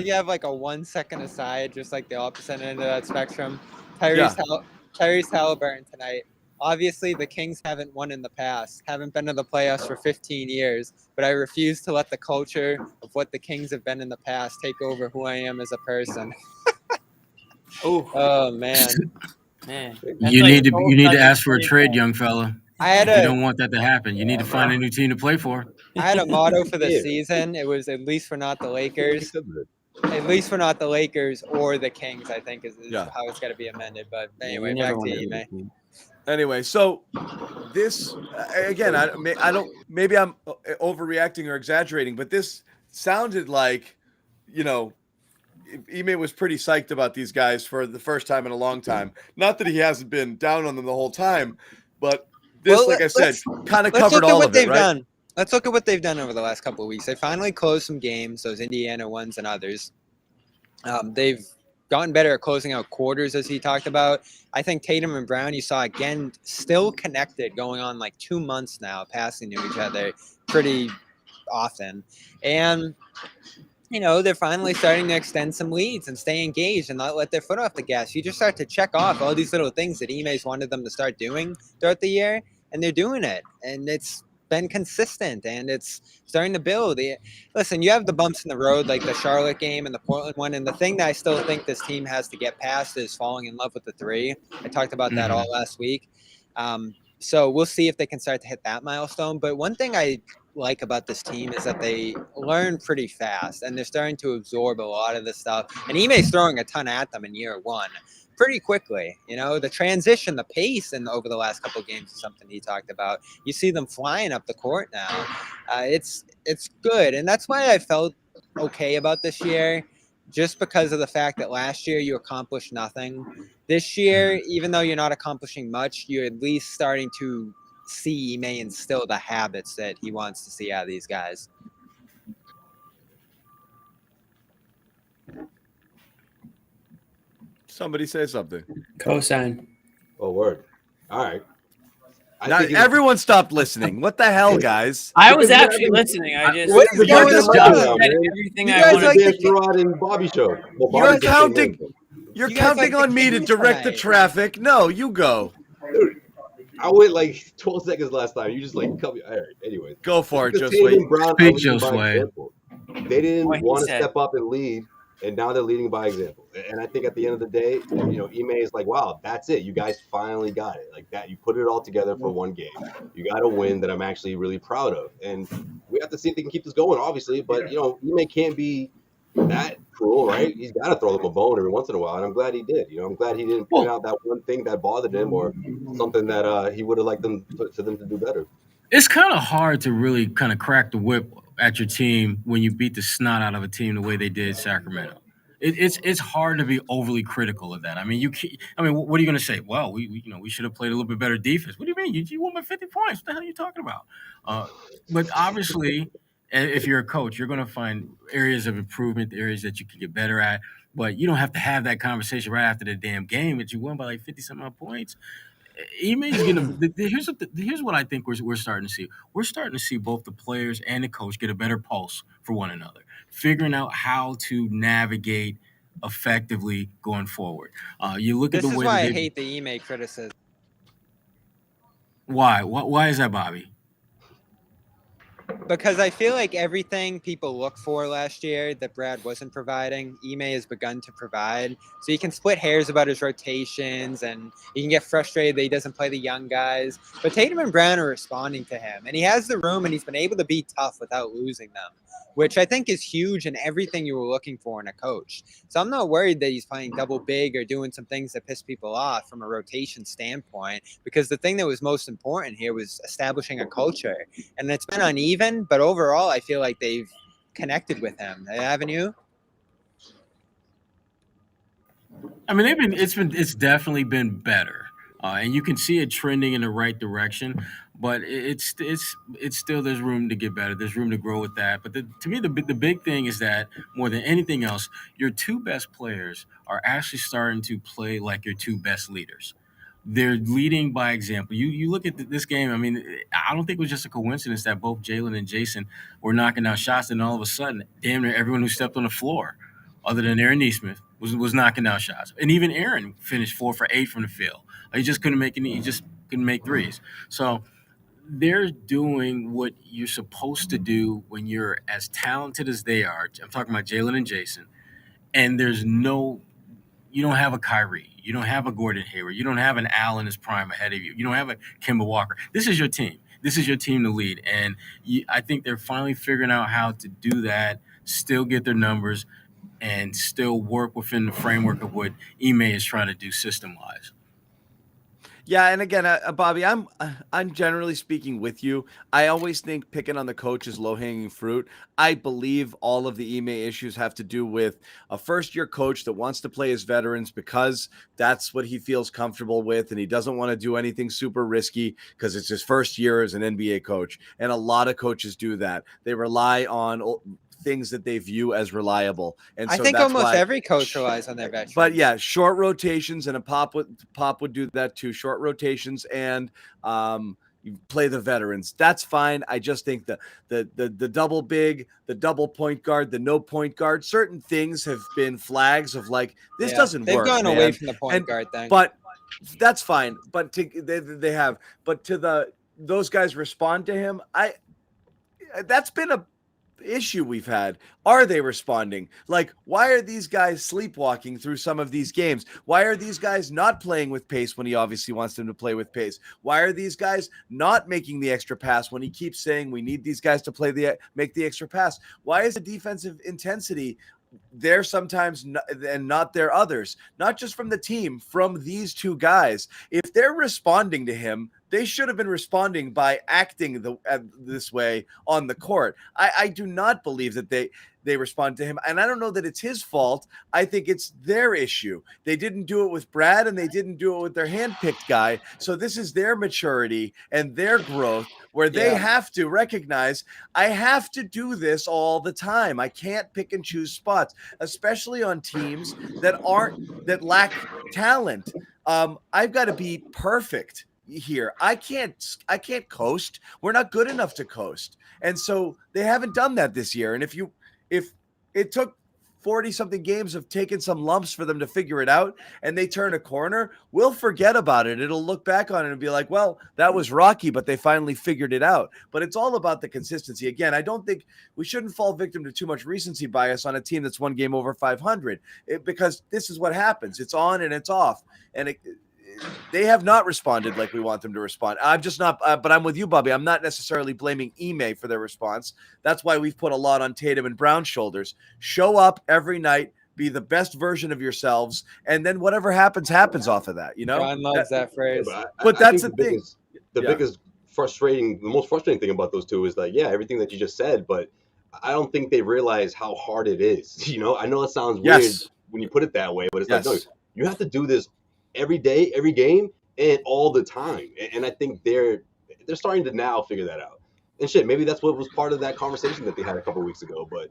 have a 1 second aside, just the opposite end of that spectrum? Tyrese Halliburton tonight. Obviously, the Kings haven't won in the past, haven't been to the playoffs for 15 years, but I refuse to let the culture of what the Kings have been in the past take over who I am as a person. Oh man. You need to ask for a trade, young fella. You don't want that to happen. You need to find a new team to play for. I had a motto for the season. It was at least we're not the Lakers. At least we're not the Lakers or the Kings, I think is how it's got to be amended. But anyway, back to you, Ime. Anyway, so this again, I don't. Maybe I'm overreacting or exaggerating, but this sounded like, Ime was pretty psyched about these guys for the first time in a long time. Not that he hasn't been down on them the whole time, but this, like I said, kind of covered all of it, right? Done. Let's look at what they've done over the last couple of weeks. They finally closed some games, those Indiana ones and others. They've gotten better at closing out quarters, as he talked about. I think Tatum and Brown, you saw again, still connected, going on like 2 months now, passing to each other pretty often. And, they're finally starting to extend some leads and stay engaged and not let their foot off the gas. You just start to check off all these little things that Ime's wanted them to start doing throughout the year, and they're doing it. And it's been consistent, and it's starting to build. Listen, you have the bumps in the road, like the Charlotte game and the Portland one, and the thing that I still think this team has to get past is falling in love with the three. I talked about that all last week. So we'll see if they can start to hit that milestone. But one thing I like about this team is that they learn pretty fast, and they're starting to absorb a lot of this stuff. And Ime's throwing a ton at them in year one pretty quickly. The transition, the pace, and over the last couple of games is something he talked about. You see them flying up the court now. It's good, and that's why I felt okay about this year, just because of the fact that last year you accomplished nothing. This year, even though you're not accomplishing much, you're at least starting to see Ime instill the habits that he wants to see out of these guys. Somebody say something. Cosign. Oh, word. All right. Now everyone stopped listening. What the hell, guys? I was actually listening. I just what is going on? Everything you I guys wanted like to the Sherrod and Bobby show. Well, You're counting. You're counting like on me to direct the traffic. No, you go. Dude, I went like 12 seconds last time. You just cut me. All right. Anyway, go for it, Josue. Speak, Josue. They didn't want to step up and lead, and now they're leading by example. And I think at the end of the day, Ime is like, wow, that's it. You guys finally got it. Like that, you put it all together for one game. You got a win that I'm actually really proud of. And we have to see if they can keep this going, obviously. But, Ime can't be that cruel, right? He's got to throw them a bone every once in a while. And I'm glad he did. I'm glad he didn't point out that one thing that bothered him or something that he would have liked them to do better. It's kind of hard to really kind of crack the whip at your team when you beat the snot out of a team the way they did Sacramento. It's hard to be overly critical of that. I mean, what are you going to say? Well, we should have played a little bit better defense. What do you mean? You won by 50 points. What the hell are you talking about? But obviously, if you're a coach, you're going to find areas of improvement, areas that you can get better at. But you don't have to have that conversation right after the damn game that you won by like 50-some odd points. Ime's here's what I think we're starting to see. We're starting to see both the players and the coach get a better pulse for one another, figuring out how to navigate effectively going forward. You look at the way. This is why I hate the Ime criticism. Why? Why is that, Bobby? Because I feel like everything people look for last year that Brad wasn't providing, Ime has begun to provide. So you can split hairs about his rotations, and you can get frustrated that he doesn't play the young guys. But Tatum and Brown are responding to him, and he has the room, and he's been able to be tough without losing them, which I think is huge and everything you were looking for in a coach. So I'm not worried that he's playing double big or doing some things that piss people off from a rotation standpoint, because the thing that was most important here was establishing a culture. And it's been uneven, but overall I feel like they've connected with him. Haven't you? I mean, it's definitely been better. And you can see it trending in the right direction, but it's still, there's room to get better. There's room to grow with that. But to me, the big thing is that more than anything else, your two best players are actually starting to play like your two best leaders. They're leading by example. You look at this game. I mean, I don't think it was just a coincidence that both Jalen and Jason were knocking down shots, and all of a sudden, damn near everyone who stepped on the floor, other than Aaron Nesmith, was knocking down shots. And even Aaron finished 4 for 8 from the field. He just couldn't make any. He just couldn't make threes. So they're doing what you're supposed to do when you're as talented as they are. I'm talking about Jalen and Jason. And there's no, you don't have a Kyrie. You don't have a Gordon Hayward. You don't have an Allen in his prime ahead of you. You don't have a Kemba Walker. This is your team. This is your team to lead. And I think they're finally figuring out how to do that, still get their numbers, and still work within the framework of what Ime is trying to do system-wise. Yeah, and again, Bobby, I'm generally speaking with you. I always think picking on the coach is low-hanging fruit. I believe all of the Ime issues have to do with a first-year coach that wants to play his veterans because that's what he feels comfortable with, and he doesn't want to do anything super risky because it's his first year as an NBA coach. And a lot of coaches do that. They rely on things that they view as reliable. And so I think almost every coach relies on their veterans. But yeah, short rotations, and a Pop would do that too. Short rotations and you play the veterans. That's fine. I just think the double big, the double point guard, the no point guard, certain things have been flags of like, this doesn't work. They've gone away from the point guard thing. But that's fine. But they have. But to those guys respond to him, that's been a issue we've had. Are they responding? Like, why are these guys sleepwalking through some of these games? Why are these guys not playing with pace when he obviously wants them to play with pace? Why are these guys not making the extra pass when he keeps saying we need these guys to make the extra pass? Why is the defensive intensity there sometimes and not there others? Not just from the team, from these two guys. If they're responding to him, they should have been responding by acting this way on the court. I do not believe that they respond to him, and I don't know that it's his fault. I think it's their issue. They didn't do it with Brad, and they didn't do it with their handpicked guy. So this is their maturity and their growth where they have to recognize, I have to do this all the time. I can't pick and choose spots, especially on teams that lack talent. I've got to be perfect here. I can't coast. We're not good enough to coast. And so they haven't done that this year. And if it took 40 something games of taking some lumps for them to figure it out and they turn a corner, we'll forget about it. It'll look back on it and be like, well, that was rocky, but they finally figured it out. But it's all about the consistency. Again, I don't think we shouldn't fall victim to too much recency bias on a team that's one game over 500 because this is what happens. It's on and it's off. And they have not responded like we want them to respond. I'm just not, but I'm with you, Bobby. I'm not necessarily blaming Ime for their response. That's why we've put a lot on Tatum and Brown's shoulders. Show up every night, be the best version of yourselves, and then whatever happens off of that. You know, John loves that phrase. But that's the thing. The most frustrating thing about those two is that, everything that you just said, but I don't think they realize how hard it is. You know, I know it sounds weird when you put it that way, but it's like, no, you have to do this every day, every game, and all the time. And I think they're starting to now figure that out. And shit, maybe that's what was part of that conversation that they had a couple of weeks ago. But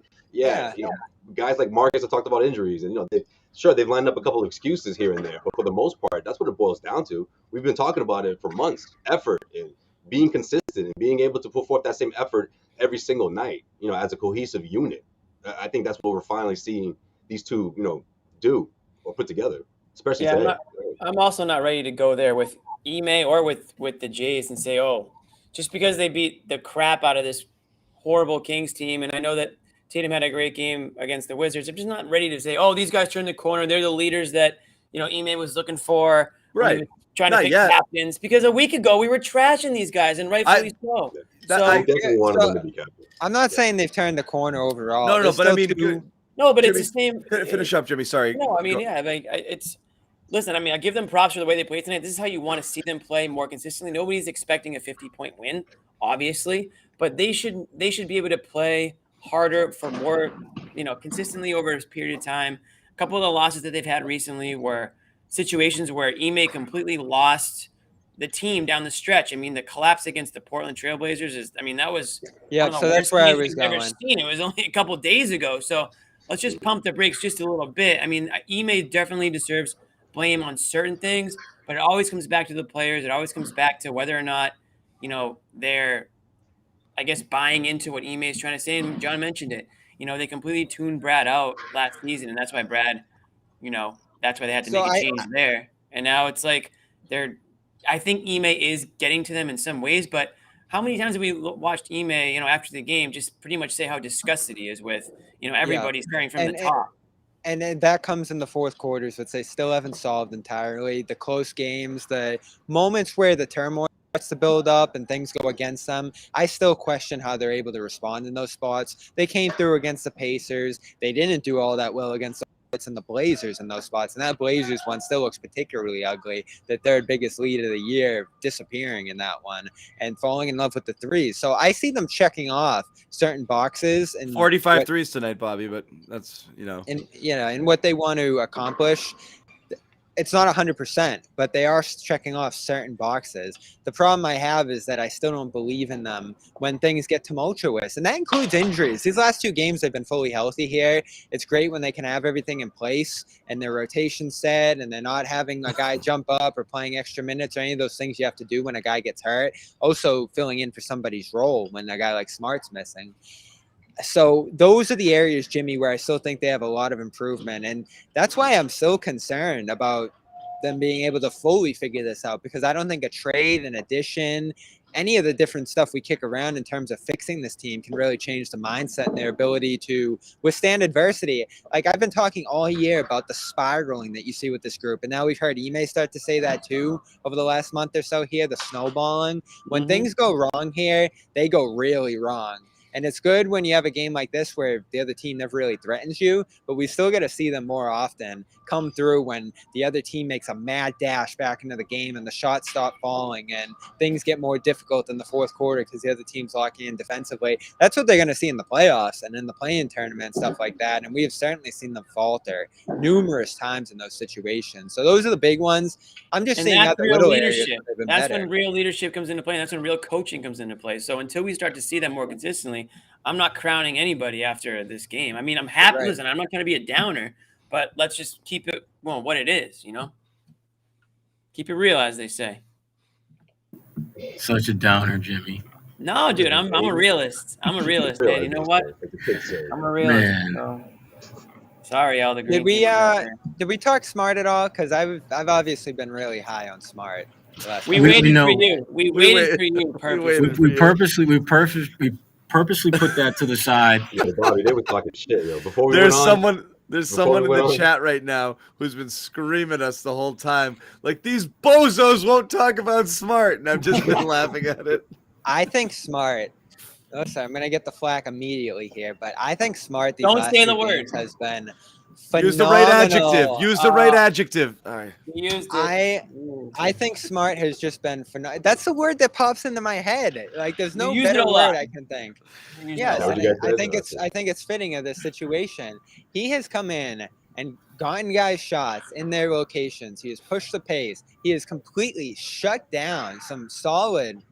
guys like Marcus have talked about injuries, and they've lined up a couple of excuses here and there, but for the most part, that's what it boils down to. We've been talking about it for months: effort and being consistent and being able to put forth that same effort every single night. As a cohesive unit. I think that's what we're finally seeing these two, do or put together. Especially today. I'm also not ready to go there with Ime or with the Jays and say, oh, just because they beat the crap out of this horrible Kings team, and I know that Tatum had a great game against the Wizards, I'm just not ready to say, oh, these guys turned the corner. They're the leaders that Ime was looking for. Right. Trying to pick captains. Because a week ago we were trashing these guys, and rightfully so. I definitely wanted them to be captains. I'm not saying they've turned the corner overall. No, but I mean, but Jimmy, it's the same. Finish up, Jimmy. Sorry. No, I mean, it's. Listen, I mean, I give them props for the way they played tonight. This is how you want to see them play more consistently. Nobody's expecting a 50-point win, obviously, but they should be able to play harder for more, consistently over a period of time. A couple of the losses that they've had recently were situations where Ime completely lost the team down the stretch. I mean, the collapse against the Portland Trailblazers that was so that's where I was going. It was only a couple of days ago, so let's just pump the brakes just a little bit. I mean, Ime definitely deserves blame on certain things, but it always comes back to the players. It always comes back to whether or not, they're, I guess, buying into what Ime is trying to say. And John mentioned it. They completely tuned Brad out last season, and that's why Brad, that's why they had to make a change there. And now it's like I think Ime is getting to them in some ways, but how many times have we watched Ime, after the game just pretty much say how disgusted he is with, everybody starting from the top? And then that comes in the fourth quarters, which they still haven't solved entirely. The close games, the moments where the turmoil starts to build up and things go against them, I still question how they're able to respond in those spots. They came through against the Pacers. They didn't do all that well against the Hornets and the Blazers in those spots. And that Blazers one still looks particularly ugly. The third biggest lead of the year disappearing in that one and falling in love with the threes. So I see them checking off certain boxes and 45 threes tonight, Bobby, but that's, and what they want to accomplish. It's not 100%, but they are checking off certain boxes. The problem I have is that I still don't believe in them when things get tumultuous, and that includes injuries. These last 2 games, they've been fully healthy here. It's great when they can have everything in place and their rotation set, and they're not having a guy jump up or playing extra minutes or any of those things you have to do when a guy gets hurt. Also filling in for somebody's role when a guy like Smart's missing. So those are the areas, Jimmy, where I still think they have a lot of improvement. And that's why I'm so concerned about them being able to fully figure this out, because I don't think a trade, an addition, any of the different stuff we kick around in terms of fixing this team can really change the mindset and their ability to withstand adversity. Like I've been talking all year about the spiraling that you see with this group. And now we've heard Ime start to say that too over the last month or so here, the snowballing. When things go wrong here, they go really wrong. And it's good when you have a game like this where the other team never really threatens you, but we still got to see them more often come through when the other team makes a mad dash back into the game and the shots stop falling and things get more difficult in the fourth quarter because the other team's locking in defensively. That's what they're going to see in the playoffs and in the play-in tournament and stuff like that. And we have certainly seen them falter numerous times in those situations. So those are the big ones. I'm just seeing other little areas where they've been That's better. when real leadership comes into play. And that's when real coaching comes into play. So until we start to see them more consistently, I'm not crowning anybody after this game. I mean, I'm happy. Right. Listen, I'm not going to be a downer, but let's just keep it what it is, Keep it real, as they say. Such a downer, Jimmy. No, dude, I'm a realist. I'm a realist, man. You know what? I'm a realist. So. Sorry, all the green. Did we talk Smart at all? Because I've obviously been really high on Smart. We waited for you. We waited for you. We purposely put that to the side. Yeah, Bobby, they were talking shit, yo. Before we There's went someone in the chat right now who's been screaming at us the whole time, like these bozos won't talk about Smart, and I've just been laughing at it. I think Smart. Listen, I'm gonna get the flack immediately here, but I think Smart. Don't say the word. Has been phenomenal. Use the right adjective. Use the right adjective. All right. I think Smart has just been phenomenal. That's the word that pops into my head. Like there's no better word I can think. Yes, I think it's fitting of this situation. He has come in and gotten guys shots in their locations. He has pushed the pace. He has completely shut down some solid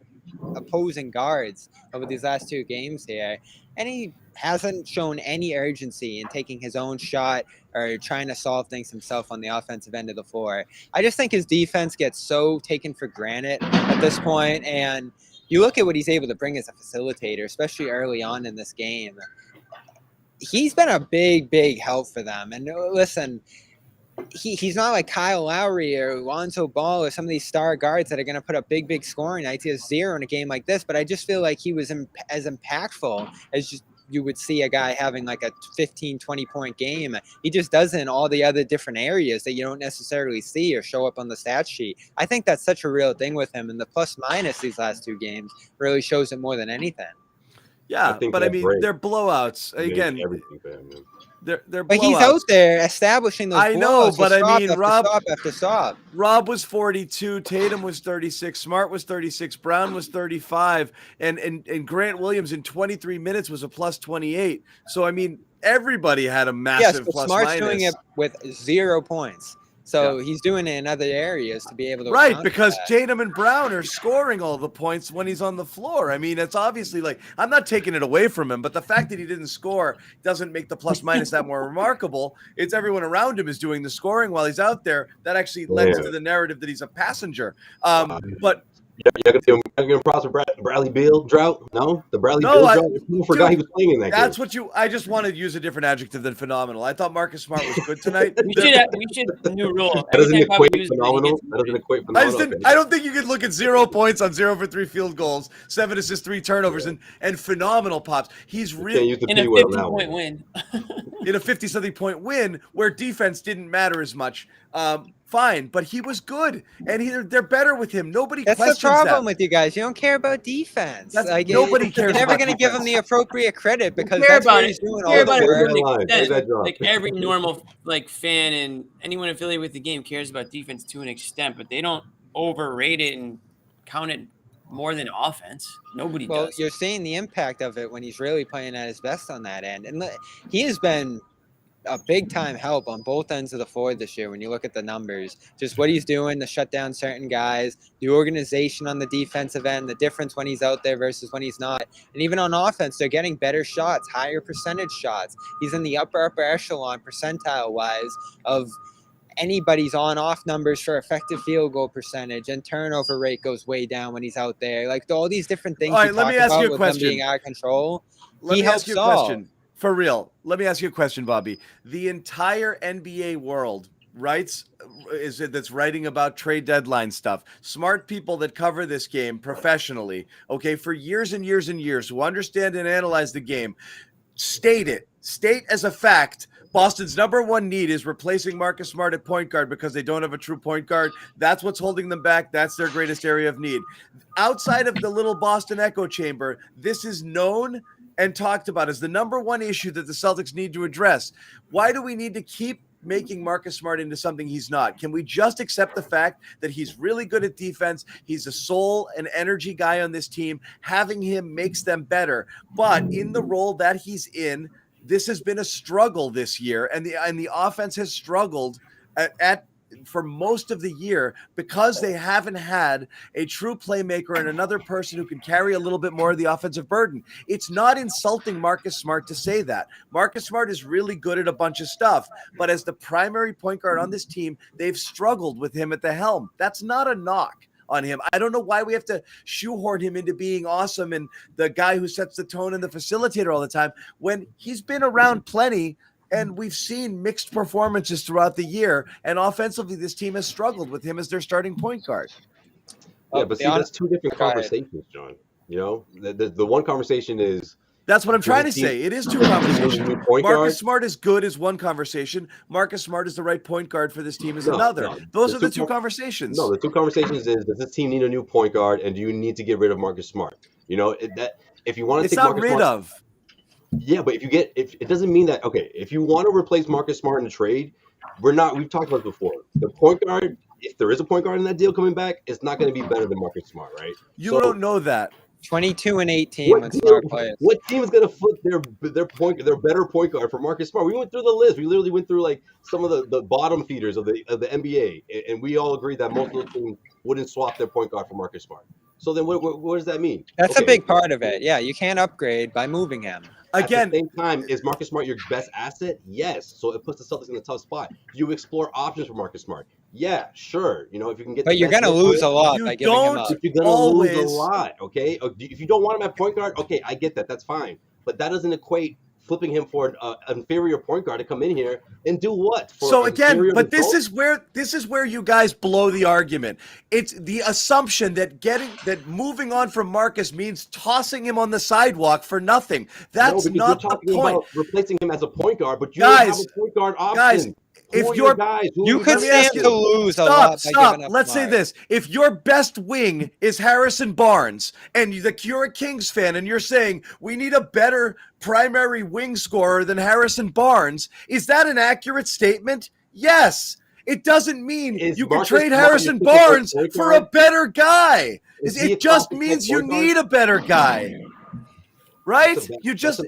opposing guards over these last 2 games here. And he hasn't shown any urgency in taking his own shot or trying to solve things himself on the offensive end of the floor. I just think his defense gets so taken for granted at this point. And you look at what he's able to bring as a facilitator, especially early on in this game. He's been a big, big help for them. And listen, he's not like Kyle Lowry or Lonzo Ball or some of these star guards that are going to put up big, big scoring nights. He has 0 in a game like this, but I just feel like he was as impactful as you would see a guy having like a 15, 20-point game. He just does it in all the other different areas that you don't necessarily see or show up on the stat sheet. I think that's such a real thing with him, and the plus-minus these last 2 games really shows it more than anything. Yeah, but I mean, they're blowouts. Again, everything for him, man. They're blowouts. But he's out there establishing those. I know, but I mean, Rob was 42, Tatum was 36, Smart was 36, Brown was 35, and Grant Williams in 23 minutes was a plus 28. So I mean, everybody had a massive plus Smart's minus. Doing it with 0 points. So he's doing it in other areas to be able to. Right, because Tatum and Brown are scoring all the points when he's on the floor. I mean, it's obviously like, I'm not taking it away from him, but the fact that he didn't score doesn't make the plus minus that more remarkable. It's everyone around him is doing the scoring while he's out there. That actually lends to the narrative that he's a passenger. But You're gonna prosper Bradley Beal drought? No, the Bradley Beal drought. People forgot he was playing in that that's game. what I just wanted to use a different adjective than phenomenal. I thought Marcus Smart was good tonight. we should new rule. That doesn't equate phenomenal. That doesn't equate phenomenal. I don't think you could look at 0 points on 0 for 3 field goals, 7 assists, 3 turnovers, and phenomenal pops. He's really in a 50-point win. In a 50-something point win where defense didn't matter as much. Fine, but he was good, and they're better with him. Nobody That's questions the problem that. with you guys. You don't care about defense. Like, nobody cares. You're never going to give him the appropriate credit because that's what he's doing all the time. Like every normal fan and anyone affiliated with the game cares about defense to an extent, but they don't overrate it and count it more than offense. Nobody does. Well, you're seeing the impact of it when he's really playing at his best on that end, and he has been a big-time help on both ends of the floor this year when you look at the numbers. Just what he's doing to shut down certain guys, the organization on the defensive end, the difference when he's out there versus when he's not. And even on offense, they're getting better shots, higher percentage shots. He's in the upper echelon percentile-wise of anybody's on-off numbers for effective field goal percentage, and turnover rate goes way down when he's out there. Like all these different things. All right, let me ask you a question. Being out of control, let me ask you a question. For real, let me ask you a question, Bobby. The entire NBA world that's writing about trade deadline stuff. Smart people that cover this game professionally, okay, for years and years and years, who understand and analyze the game, state as a fact. Boston's number one need is replacing Marcus Smart at point guard because they don't have a true point guard. That's what's holding them back. That's their greatest area of need. Outside of the little Boston echo chamber, this is known and talked about as the number one issue that the Celtics need to address. Why do we need to keep making Marcus Smart into something he's not? Can we just accept the fact that he's really good at defense? He's a soul and energy guy on this team. Having him makes them better. But in the role that he's in, this has been a struggle this year, and the offense has struggled for most of the year because they haven't had a true playmaker and another person who can carry a little bit more of the offensive burden. It's not insulting Marcus Smart to say that. Marcus Smart is really good at a bunch of stuff, but as the primary point guard on this team, they've struggled with him at the helm. That's not a knock on him. I don't know why we have to shoehorn him into being awesome and the guy who sets the tone and the facilitator all the time when he's been around plenty. And we've seen mixed performances throughout the year. And offensively, this team has struggled with him as their starting point guard. Yeah, but see, that's two different conversations, John. You know, the one conversation is... That's what I'm trying to say. It is two conversations. Marcus Smart is good is one conversation. Marcus Smart is the right point guard for this team is another. Those are the two conversations. No, the two conversations is, does this team need a new point guard, and do you need to get rid of Marcus Smart? You know, if you want to take Marcus Smart... Yeah, but if it doesn't mean that, okay, if you want to replace Marcus Smart in the trade, we've talked about it before. The point guard, if there is a point guard in that deal coming back, it's not going to be better than Marcus Smart, right? You don't know that. 22 and 18 with Smart players. What team is going to flip their better point guard for Marcus Smart? We went through the list. We literally went through like some of the bottom feeders of the NBA, and we all agreed that most of the teams wouldn't swap their point guard for Marcus Smart. So then what does that mean? That's a big part of it. Yeah, you can't upgrade by moving him. Again, at the same time, is Marcus Smart your best asset? Yes. So it puts the Celtics in a tough spot. You explore options for Marcus Smart. Yeah, sure. You know, if you can get, but you're going to lose a lot by giving him up. You're going to lose a lot. Okay. If you don't want him at point guard, okay, I get that. That's fine. But that doesn't equate flipping him for an inferior point guard to come in here and do what? So again, but this is where you guys blow the argument. It's the assumption that moving on from Marcus means tossing him on the sidewalk for nothing. That's not the point. About replacing him as a point guard, but you don't have a point guard option. Guys, if you're you could stand to lose a lot. Stop. Let's say this. If your best wing is Harrison Barnes and you're a Kings fan and you're saying we need a better primary wing scorer than Harrison Barnes, is that an accurate statement? Yes. It doesn't mean you can trade Harrison Barnes for a better guy. It just means you need a better guy. Right? You just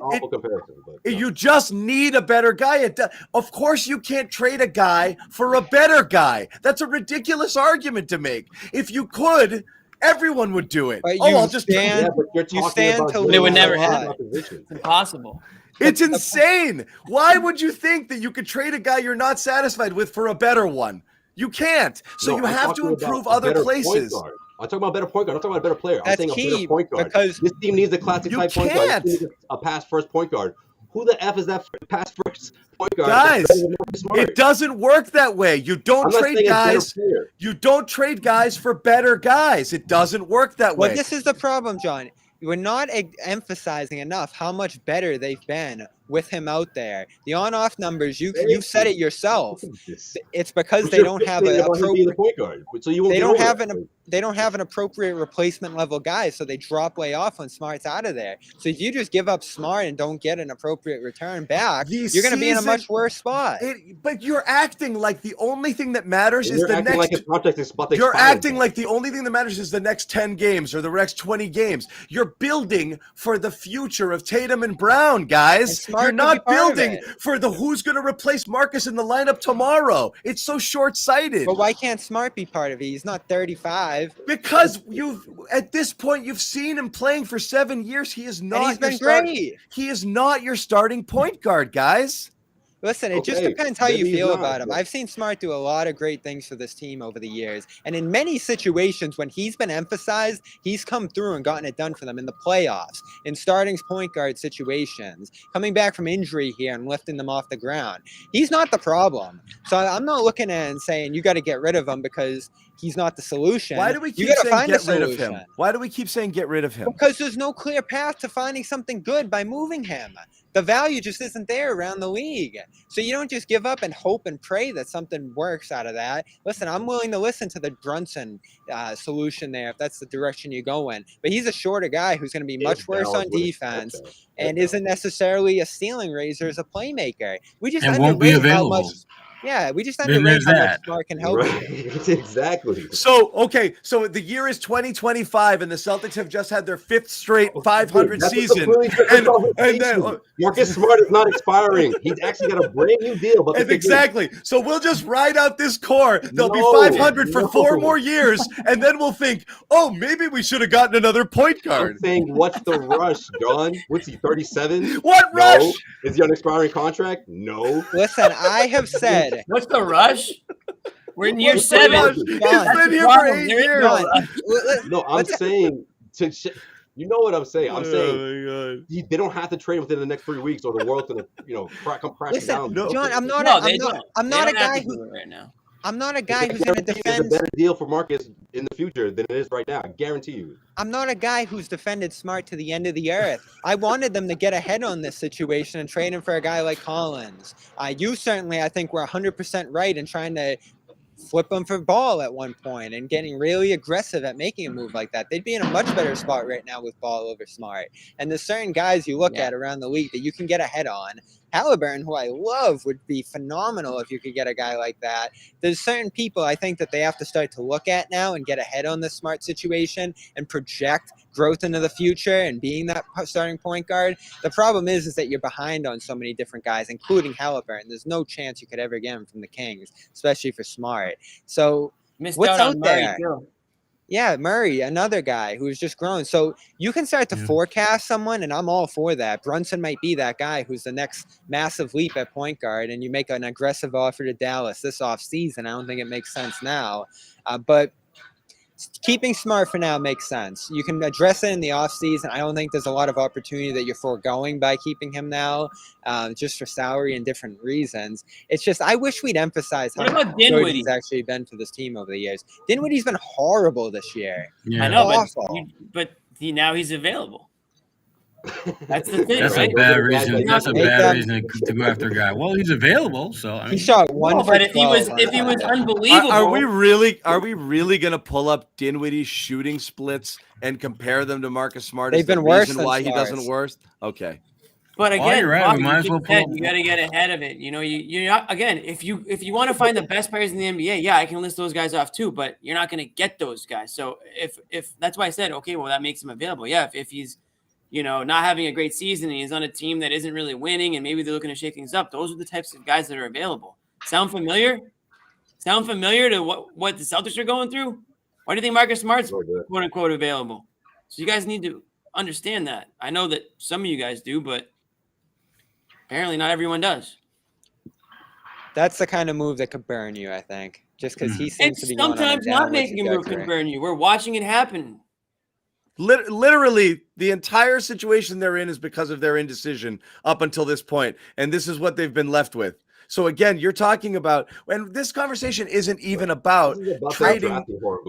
need a better guy. Of course, you can't trade a guy for a better guy. That's a ridiculous argument to make. If you could, everyone would do it. But I'll just stand. You stand to lose. It would never happen. It's impossible. It's insane. Why would you think that you could trade a guy you're not satisfied with for a better one? You can't. So you have to improve other places. I'm talking about a better point guard. I'm talking about a better player. I'm saying a better point guard. Because this team needs a classic type point guard. This team needs a pass first point guard. Who the F is that pass first point guard? Guys, it doesn't work that way. You don't trade guys. You don't trade guys for better guys. It doesn't work that way. Well, this is the problem, John. We're not emphasizing enough how much better they've been with him out there. The on-off numbers, you said it yourself. It's because they don't have an appropriate point guard. So you won't they don't have an appropriate replacement level guy, so they drop way off when Smart's out of there. So if you just give up Smart and don't get an appropriate return back, you're going to be in a much worse spot. But you're acting like the only thing that matters is the next. Like his contract is about to you're expire. acting like the only thing that matters is the next 10 games or the next 20 games. You're building for the future of Tatum and Brown, guys. You're not building for the who's going to replace Marcus in the lineup tomorrow. It's so short-sighted. But why can't Smart be part of it? He's not 35. Because at this point you've seen him playing for 7 years. He is not. And he's been great. He is not your starting point guard, guys. Listen, it just depends how you feel about him. I've seen Smart do a lot of great things for this team over the years. And in many situations, when he's been emphasized, he's come through and gotten it done for them in the playoffs, in starting point guard situations, coming back from injury here and lifting them off the ground. He's not the problem. So I'm not looking at it and saying you got to get rid of him because he's not the solution. Why do we keep saying get rid of him? Why do we keep saying get rid of him? Because there's no clear path to finding something good by moving him. The value just isn't there around the league. So you don't just give up and hope and pray that something works out of that. Listen, I'm willing to listen to the Brunson solution there if that's the direction you go in. But he's a shorter guy who's going to be much worse on defense and isn't necessarily a ceiling raiser as a playmaker. We just won't be available. We just underrate how much Smart can help. Right. Exactly. So the year is 2025, and the Celtics have just had their 5th straight 500 season. And then Marcus Smart is not expiring. He's actually got a brand new deal. But exactly. So we'll just ride out this core. They'll be 500 for 4 more years, and then we'll think, oh, maybe we should have gotten another point guard. I'm saying, what's the rush, John? What's he, 37? What rush? Is he on an expiring contract? No. Listen, I have said. What's the rush? We're in year 7. He's been here for 8 years. No, I'm saying you know what I'm saying. I'm saying they don't have to trade within the next 3 weeks, or the world's gonna, come crashing down. No. John, I'm not a guy who right now. I'm not a guy who's going to defend. It's a better deal for Marcus in the future than it is right now. I guarantee you. I'm not a guy who's defended Smart to the end of the earth. I wanted them to get ahead on this situation and trade him for a guy like Collins. You certainly, I think, were 100% right in trying to flip him for Ball at one point and getting really aggressive at making a move like that. They'd be in a much better spot right now with Ball over Smart. And there's certain guys you look at around the league that you can get ahead on. Halliburton, who I love, would be phenomenal if you could get a guy like that. There's certain people I think that they have to start to look at now and get ahead on this Smart situation and project growth into the future and being that starting point guard. The problem is that you're behind on so many different guys, including Halliburton. There's no chance you could ever get him from the Kings, especially for Smart. So what's out there? Yeah, Murray, another guy who's just grown. So you can start to forecast someone, and I'm all for that. Brunson might be that guy who's the next massive leap at point guard, and you make an aggressive offer to Dallas this offseason. I don't think it makes sense now. But keeping Smart for now makes sense. You can address it in the offseason. I don't think there's a lot of opportunity that you're foregoing by keeping him now, just for salary and different reasons. It's just I wish we'd emphasize how good he's actually been for this team over the years. Dinwiddie's been horrible this year. Yeah. I know, but now he's available. That's the thing. That's right? a bad reason. That's a bad reason to go after a guy. Well, he's available, so I mean, he shot one. But if he was unbelievable, are we really gonna pull up Dinwiddie's shooting splits and compare them to Marcus Smart? They've been worse than why he doesn't worse. Okay. But again, you're right. We might as well you got to get ahead of it. You're not, again, if you want to find the best players in the NBA, I can list those guys off too. But you're not going to get those guys. So if that's why I said, okay, well that makes him available. Yeah, if he's not having a great season and he's on a team that isn't really winning and maybe they're looking to shake things up, those are the types of guys that are available. Sound familiar? Sound familiar to what the Celtics are going through? Why do you think Marcus Smart's quote unquote available? So you guys need to understand that. I know that some of you guys do, but apparently not everyone does. That's the kind of move that could burn you, I think. just because he seems to be going on a sometimes not making a move can burn you. We're watching it happen. Literally, the entire situation they're in is because of their indecision up until this point, and this is what they've been left with. So again, you're talking about, and this conversation isn't even about trading.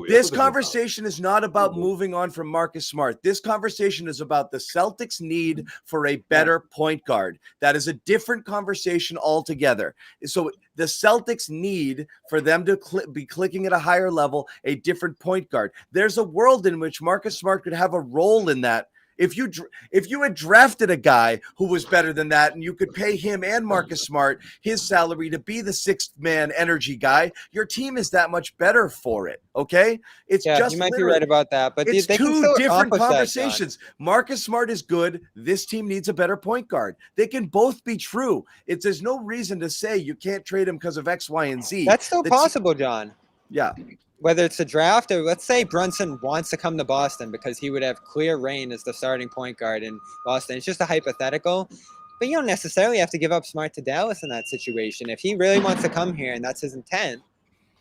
This conversation is not about moving on from Marcus Smart. This conversation is about the Celtics' need for a better point guard. That is a different conversation altogether. So the Celtics need for them to be clicking at a higher level, a different point guard. There's a world in which Marcus Smart could have a role in that. If you had drafted a guy who was better than that, and you could pay him and Marcus Smart his salary to be the sixth man energy guy, your team is that much better for it. Okay, you might be right about that, but it's two different conversations. Marcus Smart is good. This team needs a better point guard. They can both be true. There's no reason to say you can't trade him because of X, Y, and Z. That's still possible, John. Yeah. Whether it's a draft or let's say Brunson wants to come to Boston because he would have clear reign as the starting point guard in Boston. It's just a hypothetical, but you don't necessarily have to give up Smart to Dallas in that situation. If he really wants to come here and that's his intent,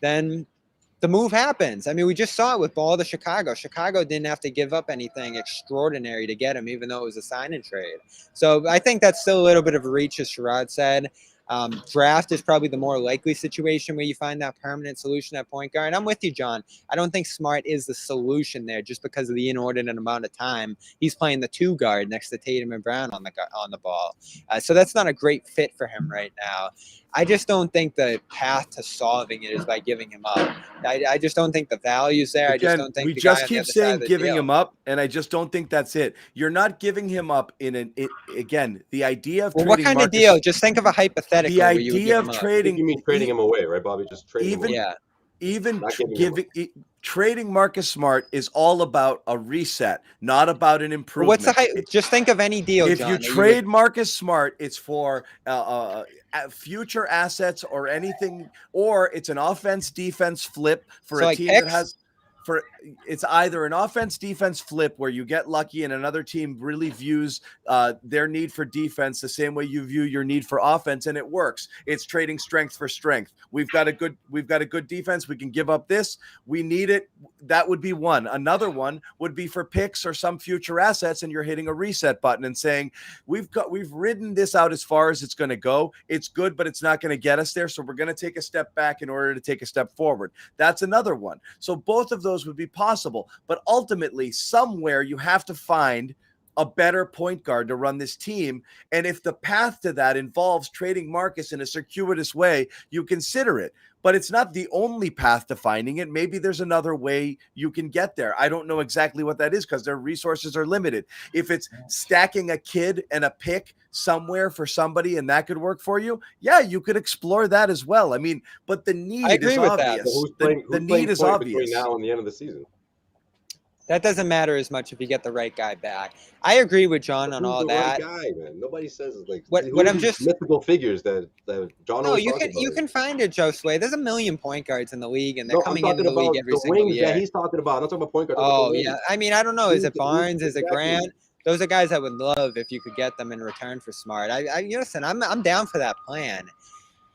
then the move happens. I mean, we just saw it with Ball to Chicago. Chicago didn't have to give up anything extraordinary to get him, even though it was a sign and trade. So I think that's still a little bit of a reach, as Sherrod said. Draft is probably the more likely situation where you find that permanent solution at point guard. I'm with you, John. I don't think Smart is the solution there just because of the inordinate amount of time he's playing the 2 guard next to Tatum and Brown on the ball. So that's not a great fit for him right now. I just don't think the path to solving it is by giving him up. I just don't think the value's there. Again, I just don't think we just keep saying giving him up, and I just don't think that's it. You're not giving him up again, the idea of trading what kind Marcus, of deal? Just think of a hypothetical. The idea of trading, you mean trading him away, right, Bobby? Just trading him away. Even trading Marcus Smart is all about a reset, not about an improvement. Just think of any deal, If John, you trade Marcus Smart, it's for future assets or anything, or it's an offense-defense flip for a team that has it's either an offense-defense flip where you get lucky and another team really views their need for defense the same way you view your need for offense, and it works. It's trading strength for strength. We've got a good defense. We can give up this. We need it. That would be one. Another one would be for picks or some future assets, and you're hitting a reset button and saying, we've ridden this out as far as it's going to go. It's good, but it's not going to get us there. So we're going to take a step back in order to take a step forward. That's another one. So both of those would be possible, but ultimately somewhere you have to find a better point guard to run this team. And if the path to that involves trading Marcus in a circuitous way, you consider it. But it's not the only path to finding it. Maybe there's another way you can get there. I don't know exactly what that is because their resources are limited. If it's stacking a kid and a pick somewhere for somebody and that could work for you, yeah, you could explore that as well. I mean, but the need is obvious. The need is obvious between now and the end of the season. That doesn't matter as much if you get the right guy back. I agree with John on all that. Right guy, man. Nobody says what I'm just mythical figures that John. No, you can find it, Josue. There's a million point guards in the league, and they're coming into the league every single year. Yeah, he's talking about. I'm not talking about point guards. Oh yeah, I mean I don't know. Is it Barnes? Is it Grant? Those are guys I would love if you could get them in return for Smart. Listen, I'm down for that plan.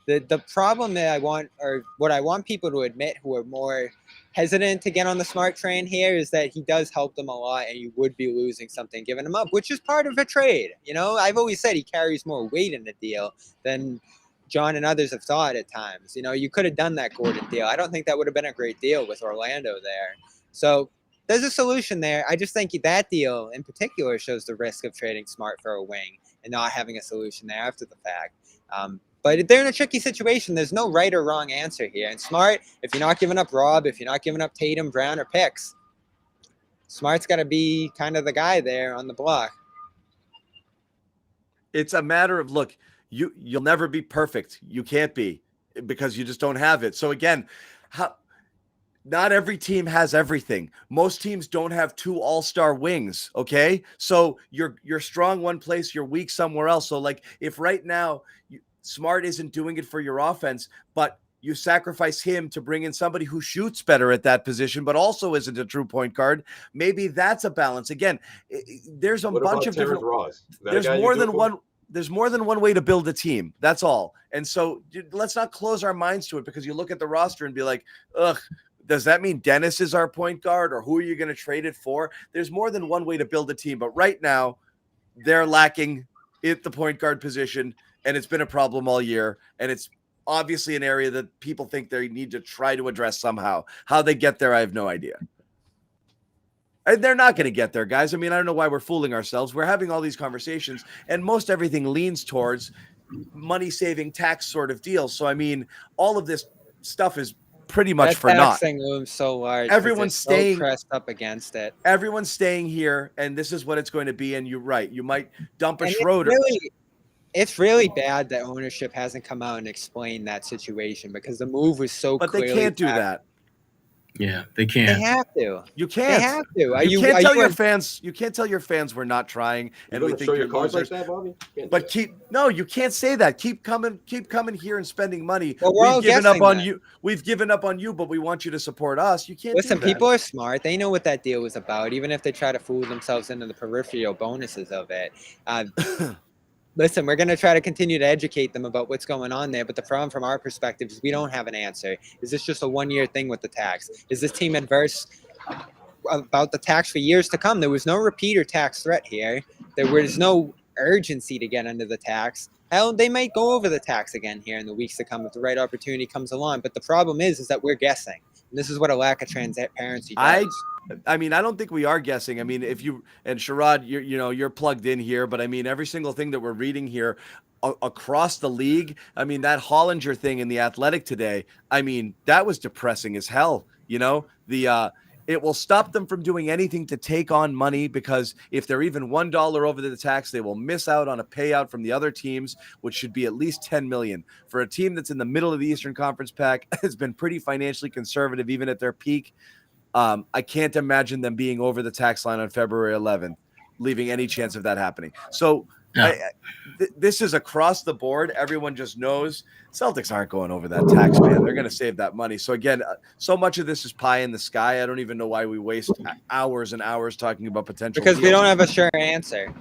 The problem that I want, or what I want people to admit who are more hesitant to get on the Smart train here, is that he does help them a lot, and you would be losing something giving him up, which is part of a trade. You know, I've always said he carries more weight in the deal than John and others have thought at times. You know, you could have done that Gordon deal. I don't think that would have been a great deal with Orlando there. So there's a solution there. I just think that deal in particular shows the risk of trading Smart for a wing and not having a solution there after the fact. But they're in a tricky situation. There's no right or wrong answer here. And Smart, if you're not giving up Rob, if you're not giving up Tatum, Brown, or picks, Smart's got to be kind of the guy there on the block. It's a matter of, look, you'll never be perfect. You can't be because you just don't have it. So again, not every team has everything. Most teams don't have 2 all-star wings, okay? So you're strong one place, you're weak somewhere else. So like if right now Smart isn't doing it for your offense, but you sacrifice him to bring in somebody who shoots better at that position, but also isn't a true point guard, maybe that's a balance. Again, there's a bunch of different – there's more than one – there's more than one way to build a team. That's all. And so let's not close our minds to it, because you look at the roster and be like, ugh, does that mean Dennis is our point guard, or who are you going to trade it for? There's more than one way to build a team. But right now, they're lacking at the point guard position, and it's been a problem all year. And it's obviously an area that people think they need to try to address somehow. How they get there, I have no idea. And they're not going to get there, guys. I mean, I don't know why we're fooling ourselves. We're having all these conversations, and most everything leans towards money-saving tax sort of deals. So, I mean, all of this stuff is pretty much for naught. That thing looms so large. Everyone's staying so pressed up against it. Everyone's staying here, and this is what it's going to be. And you're right. You might dump a Schroeder. It's really bad that ownership hasn't come out and explained that situation, because the move was so But clearly they can't do that. Yeah, they can't. They have to. You can't. They have to. You can't tell your fans. You can't tell your fans we're not trying, and we think show you're your cards losers. like that, Bobby. But you can't say that. Keep coming here and spending money. Well, we've given up on you. We've given up on you, but we want you to support us. You can't. Listen, do that. people are smart. They know what that deal was about, even if they try to fool themselves into the peripheral bonuses of it. Listen, we're going to try to continue to educate them about what's going on there. But the problem from our perspective is we don't have an answer. Is this just a one-year thing with the tax? Is this team adverse about the tax for years to come? There was no repeater tax threat here. There was no urgency to get under the tax. Hell, they might go over the tax again here in the weeks to come if the right opportunity comes along. But the problem is that we're guessing. And this is what a lack of transparency does. I mean, I don't think we are guessing. I mean, if you and Sherrod, you're plugged in here, but I mean, every single thing that we're reading here across the league. I mean, that Hollinger thing in the Athletic today. I mean, that was depressing as hell. It will stop them from doing anything to take on money, because if they're even $1 over the tax, they will miss out on a payout from the other teams, which should be at least $10 million. For a team that's in the middle of the Eastern Conference Pack, has been pretty financially conservative even at their peak. I can't imagine them being over the tax line on February 11th, leaving any chance of that happening. So this is across the board. Everyone just knows Celtics aren't going over that tax, man. They're going to save that money. So again, so much of this is pie in the sky. I don't even know why we waste hours and hours talking about potential. Because we don't have a sure answer,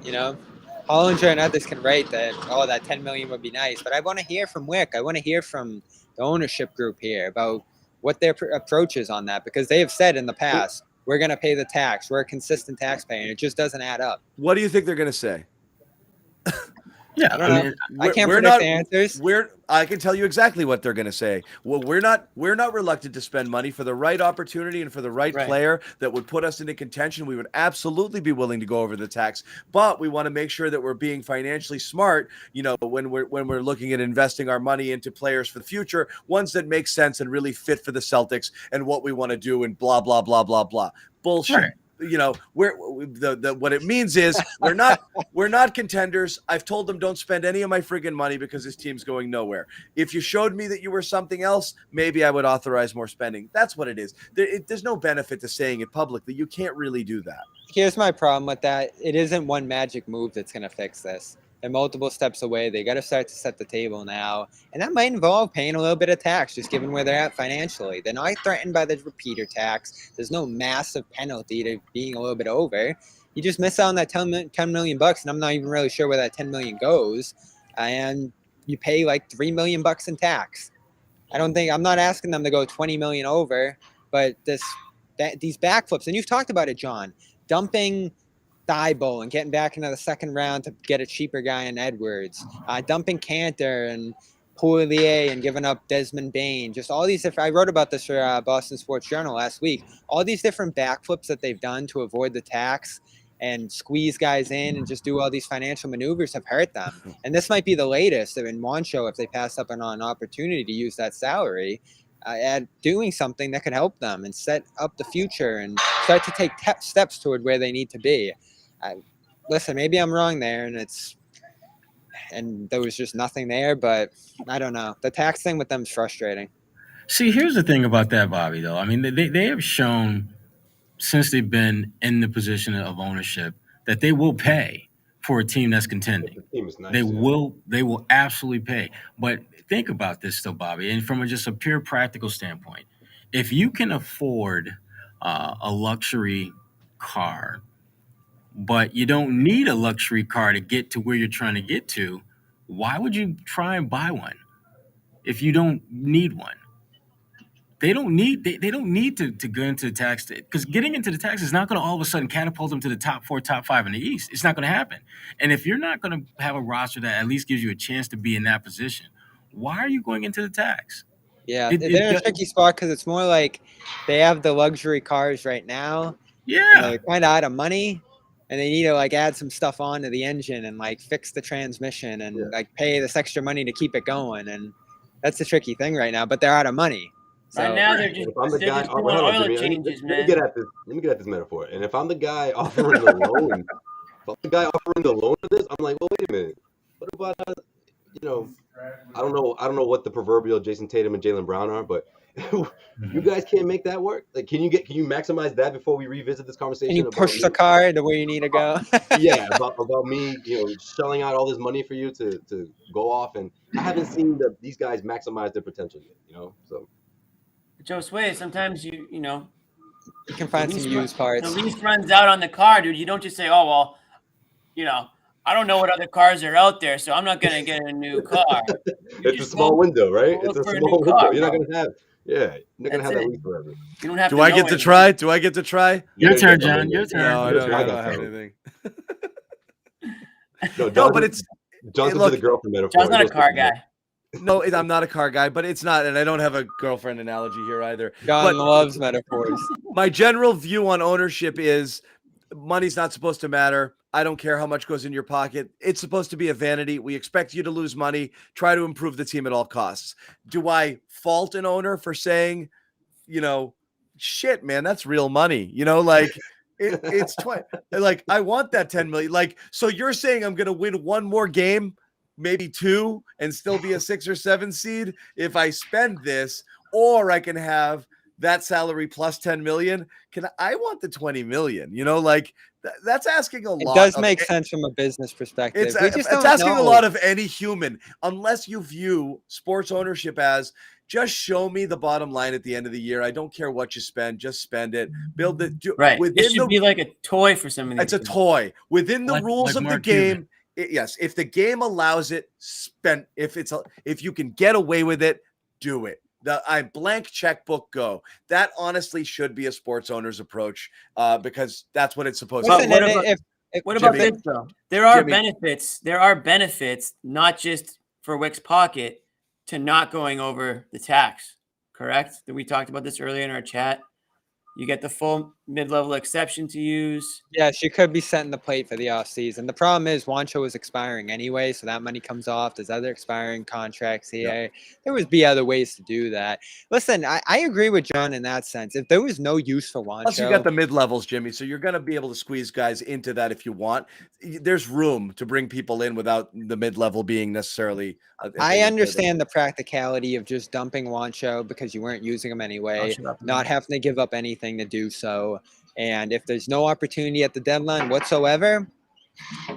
Hollinger and others can write that, that $10 million would be nice. But I want to hear from Wick. I want to hear from the ownership group here about what their approach is on that, because they have said in the past, we're going to pay the tax. We're a consistent taxpayer, and it just doesn't add up. What do you think they're going to say? Yeah, I don't know. I can't predict the answers. I can tell you exactly what they're going to say. Well, we're not reluctant to spend money for the right opportunity and for the right player that would put us into contention. We would absolutely be willing to go over the tax, but we want to make sure that we're being financially smart. When we're looking at investing our money into players for the future, ones that make sense and really fit for the Celtics and what we want to do, and blah blah blah blah blah. Bullshit. Right. What it means is we're not contenders. I've told them don't spend any of my friggin' money because this team's going nowhere. If you showed me that you were something else, maybe I would authorize more spending. That's what it is. There's no benefit to saying it publicly. You can't really do that. Here's my problem with that. It isn't one magic move that's going to fix this. They're multiple steps away. They got to start to set the table now. And that might involve paying a little bit of tax, just given where they're at financially. They're not threatened by the repeater tax. There's no massive penalty to being a little bit over. You just miss out on that $10 million, and I'm not even really sure where that $10 million goes. And you pay like $3 million in tax. I'm not asking them to go 20 million over, but these backflips, and you've talked about it, John, dumping Thibault and getting back into the second round to get a cheaper guy in Edwards, dumping Cantor and Poirier and giving up Desmond Bain, just all these different, I wrote about this for Boston Sports Journal last week, all these different backflips that they've done to avoid the tax and squeeze guys in and just do all these financial maneuvers have hurt them. And this might be the latest in Wancho if they pass up on an opportunity to use that salary at doing something that could help them and set up the future and start to take steps toward where they need to be. Listen, maybe I'm wrong there, and there was just nothing there, but I don't know. The tax thing with them is frustrating. See, here's the thing about that, Bobby, though. I mean, they have shown since they've been in the position of ownership that they will pay for a team that's contending. The team is nice, they will absolutely pay. But think about this, though, Bobby, and from just a pure practical standpoint, if you can afford a luxury car but you don't need a luxury car to get to where you're trying to get to. Why would you try and buy one if you don't need one? They don't need to go into the tax, because getting into the tax is not going to all of a sudden catapult them to the top 4, top 5 in the East. It's not going to happen. And if you're not going to have a roster that at least gives you a chance to be in that position, why are you going into the tax? Yeah, they're in a tricky spot because it's more like they have the luxury cars right now. Yeah, and they're kind of out of money, and they need to like add some stuff onto the engine and like fix the transmission and like pay this extra money to keep it going. And that's the tricky thing right now. But they're out of money. So, right now they're just doing oil changes, man. Let me get at this metaphor. And if I'm the guy offering the loan, for this, I'm like, well, wait a minute. What about I don't know what the proverbial Jason Tatum and Jaylen Brown are, but you guys can't make that work. Like, can you maximize that before we revisit this conversation? Can you push the car to where you need to go? Yeah, about me, shelling out all this money for you to go off, and I haven't seen these guys maximize their potential yet. So. Josue, sometimes you can find some used parts. The lease runs out on the car, dude. You don't just say, "Oh well, I don't know what other cars are out there, so I'm not gonna get a new car." It's a small window, right? It's a small window. You're not gonna have. Yeah, you're not gonna have that lease forever. You don't have. Do I get to try? Do I get to try? Your turn, John. Your turn. No, I don't have anything. No, but it's John's the girlfriend metaphor. John's not a car guy. No, I'm not a car guy, but it's not, and I don't have a girlfriend analogy here either. John loves metaphors. My general view on ownership is money's not supposed to matter. I don't care how much goes in your pocket. It's supposed to be a vanity. We expect you to lose money. Try to improve the team at all costs. Do I fault an owner for saying, shit, man, that's real money? It's 20. Like, I want that 10 million. Like, so you're saying I'm going to win one more game, maybe 2, and still be a 6 or 7 seed if I spend this, or I can have that salary plus 10 million. I want the 20 million, that's asking a lot. It does make sense from a business perspective. It's asking a lot of any human, unless you view sports ownership as just show me the bottom line at the end of the year. I don't care what you spend, just spend it. Build it. Right. It should be like a toy for somebody. It's a toy within the rules of the game. Yes, if the game allows it, spend. If you can get away with it, do it. Blank checkbook, go. That honestly should be a sports owner's approach, because that's what it's supposed to be. What about this though? There are benefits. There are benefits, not just for Wick's pocket, to not going over the tax. Correct? We talked about this earlier in our chat. You get the full mid-level exception to use. Yeah, she could be setting the plate for the offseason. The problem is Juancho is expiring anyway, so that money comes off. There's other expiring contracts here. Yep. There would be other ways to do that. Listen, I agree with John in that sense. If there was no use for Juancho. Plus you got the mid-levels, Jimmy, so you're going to be able to squeeze guys into that if you want. There's room to bring people in without the mid-level being necessarily. I understand the practicality of just dumping Juancho because you weren't using him anyway, not having to give up anything to do so. And if there's no opportunity at the deadline whatsoever,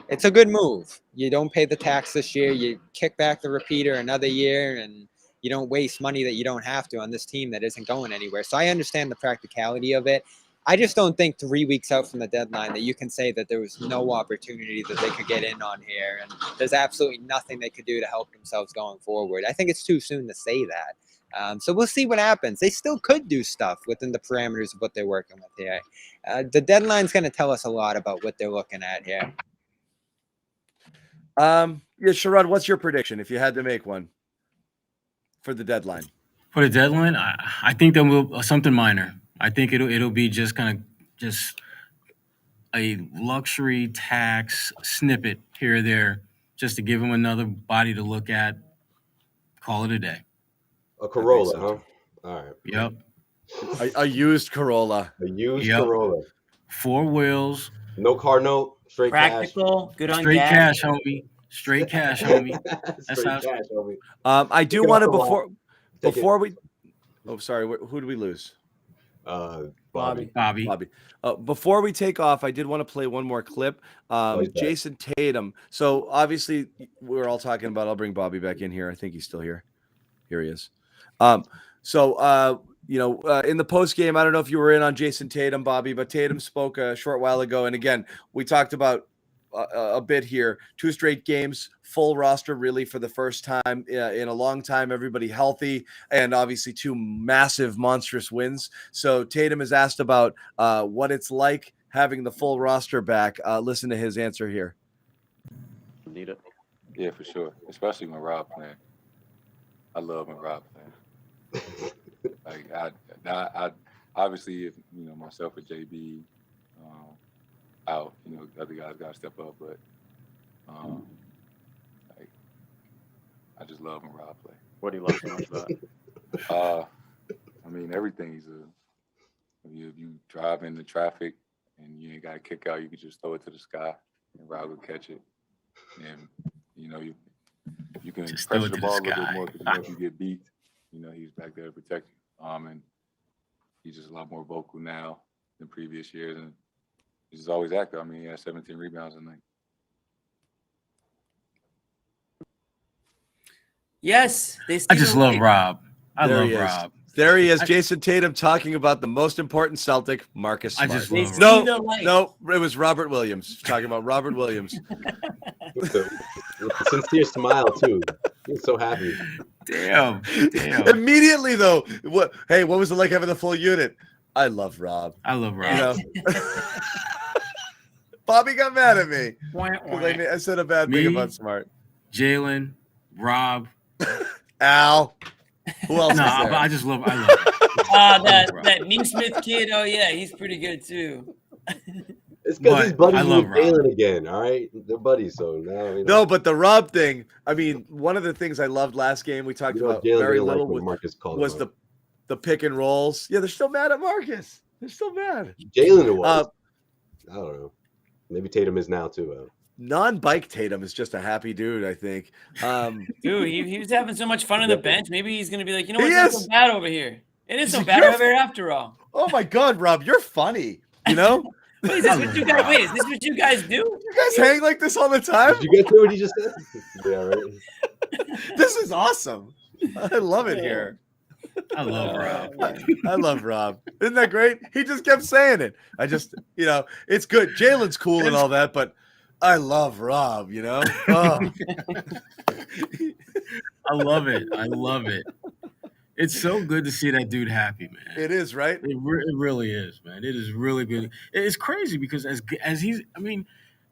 it's a good move. You don't pay the tax this year. You kick back the repeater another year, and you don't waste money that you don't have to on this team that isn't going anywhere. So I understand the practicality of it. I just don't think 3 weeks out from the deadline that you can say that there was no opportunity that they could get in on here, and there's absolutely nothing they could do to help themselves going forward. I think it's too soon to say that. So we'll see what happens. They still could do stuff within the parameters of what they're working with here. The deadline's going to tell us a lot about what they're looking at here. Sherrod, what's your prediction if you had to make one for the deadline? For the deadline, I think that will something minor. I think it'll be just kind of a luxury tax snippet here or there, just to give them another body to look at. Call it a day. A Corolla, huh? All right. Yep. A used Corolla. A used Corolla. 4 wheels. No car note. Straight practical. Cash. Good on straight gas. Cash, homie. Straight cash, homie. Straight cash, homie. I do want to before we. Oh, sorry. Who do we lose? Bobby. Before we take off, I did want to play one more clip. Jason Tatum. So obviously we're all talking about. I'll bring Bobby back in here. I think he's still here. Here he is. So, in the post game, I don't know if you were in on Jason Tatum, Bobby, but Tatum spoke a short while ago. And again, we talked about a bit here, 2 straight games, full roster, really for the first time in a long time, everybody healthy, and obviously 2 massive, monstrous wins. So Tatum is asked about what it's like having the full roster back. Listen to his answer here. Need it. Yeah, for sure. Especially when Rob playing. I love when Rob playing. Like I obviously, if myself or JB out, the other guys got to step up. But like I just love when Rob play. What do you love so much about it? I mean, everything. If you drive into traffic and you ain't got to kick out, you can just throw it to the sky and Rob will catch it. And you can Just pressure throw it the to ball the a little bit sky. more because if you get beat, he's back there to protect you. And he's just a lot more vocal now than previous years, and he's just always active. I mean, he had 17 rebounds a night. Yes, I just love Rob. I There love he is. Rob. There he is, Jason Tatum, talking about the most important Celtic, Marcus Smart. I just love No, Rob. no, it was Robert Williams talking about Robert Williams. With the sincere smile too. He's so happy. Damn. Immediately though, what was it like having the full unit? I love Rob. I love Rob. Bobby got mad at me. I said a bad thing about Smart. Jalen, Rob, Al. Who else is there? I love it. that Neesmith kid. Oh yeah, he's pretty good too. It's because he's buddies with Rob. Jalen again. All right, they're buddies. So now No, but the Rob thing. I mean, one of the things I loved last game we talked about Jalen very didn't little like when Marcus called was him the pick and rolls. Yeah, they're still mad at Marcus. They're still mad. Jalen was. I don't know. Maybe Tatum is now too. Non-bike Tatum is just a happy dude, I think. Dude, he was having so much fun on the bench. Maybe he's gonna be like, it's He not is. so bad over here. It is so He's bad like, over here after all. Oh my God, Rob, you're funny. Wait, is this what you guys do? You guys hang like this all the time? Did you get to what he just said? Yeah, right. This is awesome. I love it here. I love Rob. I love Rob. Isn't that great? He just kept saying it. I just, it's good. Jalen's cool and all that, but I love Rob, Oh. I love it. I love it. It's so good to see that dude happy, man. It is, right? It really is, man. It is really good. It's crazy because as he's, I mean,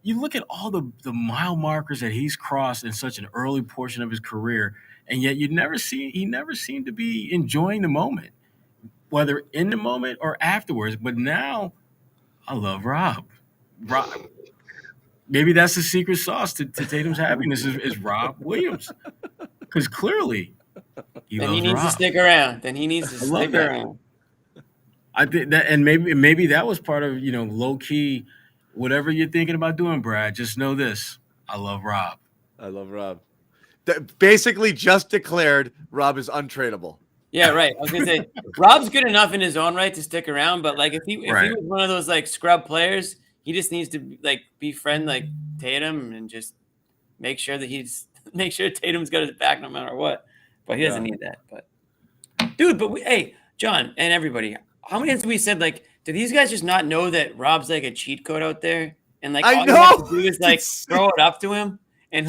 you look at all the mile markers that he's crossed in such an early portion of his career, and yet he never seemed to be enjoying the moment, whether in the moment or afterwards. But now, I love Rob. Maybe that's the secret sauce to Tatum's happiness is Rob Williams, because clearly he needs to stick around. I think that, and maybe that was part of low key, whatever you're thinking about doing, Brad. Just know this: I love Rob. I love Rob. Basically, just declared Rob is untradeable. Yeah, right. I was gonna say Rob's good enough in his own right to stick around, but like if he was one of those like scrub players, he just needs to like befriend like Tatum and just make sure Tatum's got his back no matter what. But he doesn't need that. But dude, hey, John and everybody, how many times have we said like, do these guys just not know that Rob's like a cheat code out there? And like all you have to do is like throw it up to him. And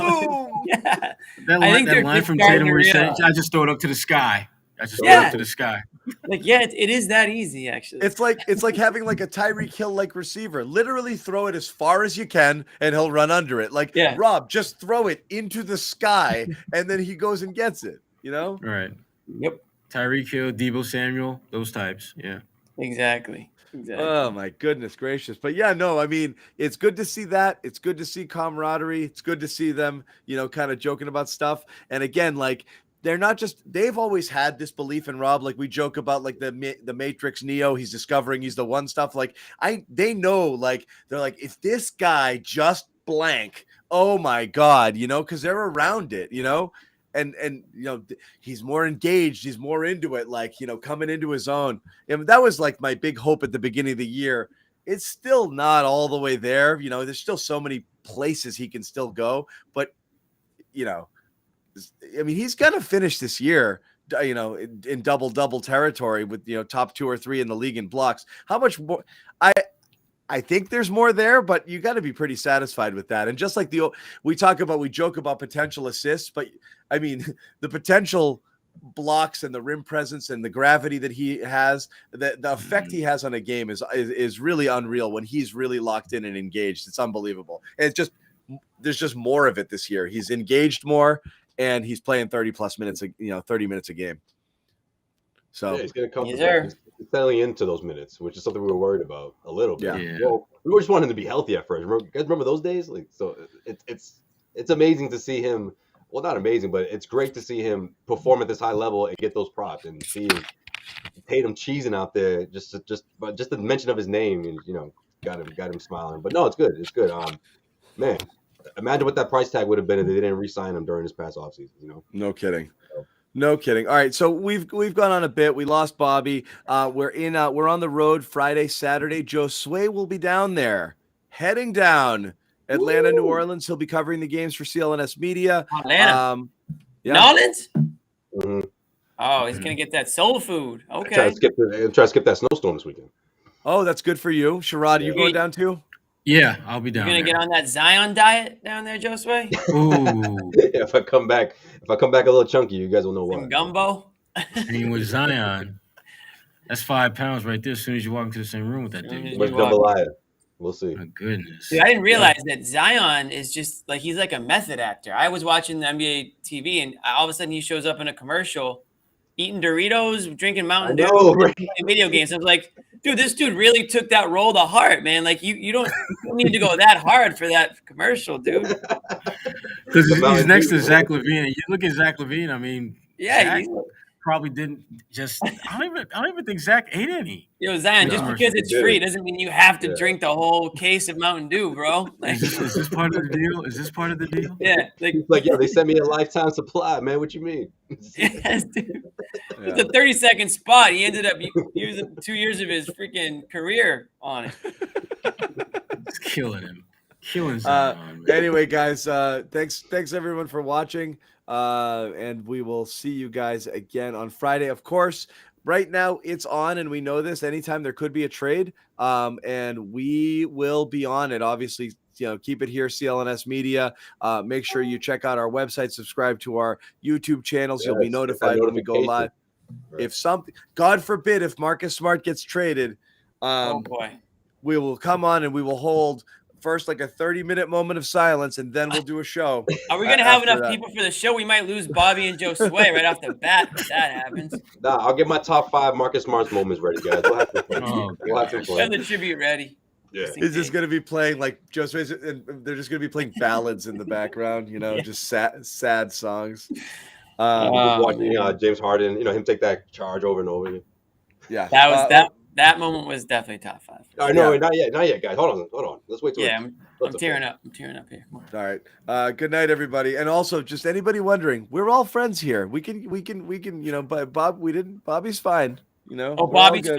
yeah. That line from Tatum where he said, I just throw it up to the sky. I just throw it up to the sky. Like, yeah, it is that easy, actually. It's like having like a Tyreek Hill like receiver. Literally throw it as far as you can and he'll run under it. Like, Rob, just throw it into the sky and then he goes and gets it, Right. Yep. Tyreek Hill, Deebo Samuel, those types. Yeah. Exactly. Oh my goodness gracious. But yeah, no, I mean, it's good to see that. It's good to see camaraderie. It's good to see them, kind of joking about stuff. And again, like they're not just, they've always had this belief in Rob. Like we joke about like the Matrix Neo, he's discovering he's the one stuff. Like they know, like, they're like, if this guy just blank, oh my God, cause they're around it, and he's more engaged, he's more into it, like, coming into his own. And that was like my big hope at the beginning of the year. It's still not all the way there. There's still so many places he can still go, but I mean, he's going to finish this year in double territory with, top 2 or 3 in the league in blocks. How much more? I think there's more there, but you got to be pretty satisfied with that. And just like we joke about potential assists, but I mean, the potential blocks and the rim presence and the gravity that he has, the effect he has on a game is really unreal when he's really locked in and engaged. It's unbelievable. And there's just more of it this year. He's engaged more and he's playing 30 plus minutes, 30 minutes a game. So he's getting comfortable. He's settling into those minutes, which is something we were worried about a little bit. Yeah. Well, we just wanted him to be healthy at first. Remember those days? So it's amazing to see him. Well, not amazing, but it's great to see him perform at this high level and get those props and see Tatum cheesing out there. Just the mention of his name, and got him smiling. But no, it's good. It's good. Man, imagine what that price tag would have been if they didn't re-sign him during this past offseason. No kidding. No kidding. All right, so we've gone on a bit. We lost Bobby. We're on the road Friday, Saturday. Josue will be down there, heading down Atlanta, New Orleans. He'll be covering the games for CLNS Media. Atlanta, New Orleans. Mm-hmm. Oh, he's gonna get that soul food. Okay. Try to skip that snowstorm this weekend. Oh, that's good for you, Sherrod. You going down too? Yeah, I'll be down. You're gonna get on that Zion diet down there, Josue? Ooh. If I come back a little chunky, you guys will know why. Some gumbo. I mean, with Zion, that's 5 pounds right there. As soon as you walk into the same room with that dude. Much jambalaya. We'll see. My goodness. Dude, I didn't realize that Zion is just like he's like a method actor. I was watching the NBA TV, and all of a sudden he shows up in a commercial, eating Doritos, drinking Mountain Dew, right? Playing video games. I was like, dude, this dude really took that role to heart, man. Like you don't need to go that hard for that commercial, dude. Because he's next to Zach LaVine. You look at Zach LaVine. I mean, yeah, Zach probably didn't just. I don't even think Zach ate any. Yo, Zion, just because it's free doesn't mean you have to drink the whole case of Mountain Dew, bro. Like, is this part of the deal? Is this part of the deal? Yeah, like yo, they sent me a lifetime supply, man. What you mean? Yes, dude. It's a 30-second spot. He ended up using 2 years of his freaking career on it. It's killing him. Killing Zion. Anyway, guys, thanks everyone for watching. And we will see you guys again on Friday. Of course, right now it's on, and we know this. Anytime there could be a trade, and we will be on it. Obviously, keep it here, CLNS Media. Make sure you check out our website, subscribe to our YouTube channels. You'll be notified when we go live. Right. If something, God forbid, if Marcus Smart gets traded, oh boy, we will come on and we will hold first like a 30-minute moment of silence, and then we'll do a show. Are we going to have enough people for the show? We might lose Bobby and Josue right off the bat if that happens. Nah, I'll get my top 5 Marcus Smart's moments ready, guys. We'll have to play. Have the tribute ready. Yeah. He's just going to be playing like Josue's, and they're just going to be playing ballads in the background, just sad songs. Watching James Harden, him take that charge over and over again. Yeah. That moment was definitely top 5. No, not yet, guys. Hold on. Let's wait till. Yeah, I'm tearing up. I'm tearing up here. All right. Good night, everybody. And also, just anybody wondering, we're all friends here. We can. But Bob, we didn't. Bobby's fine. Oh, Bobby's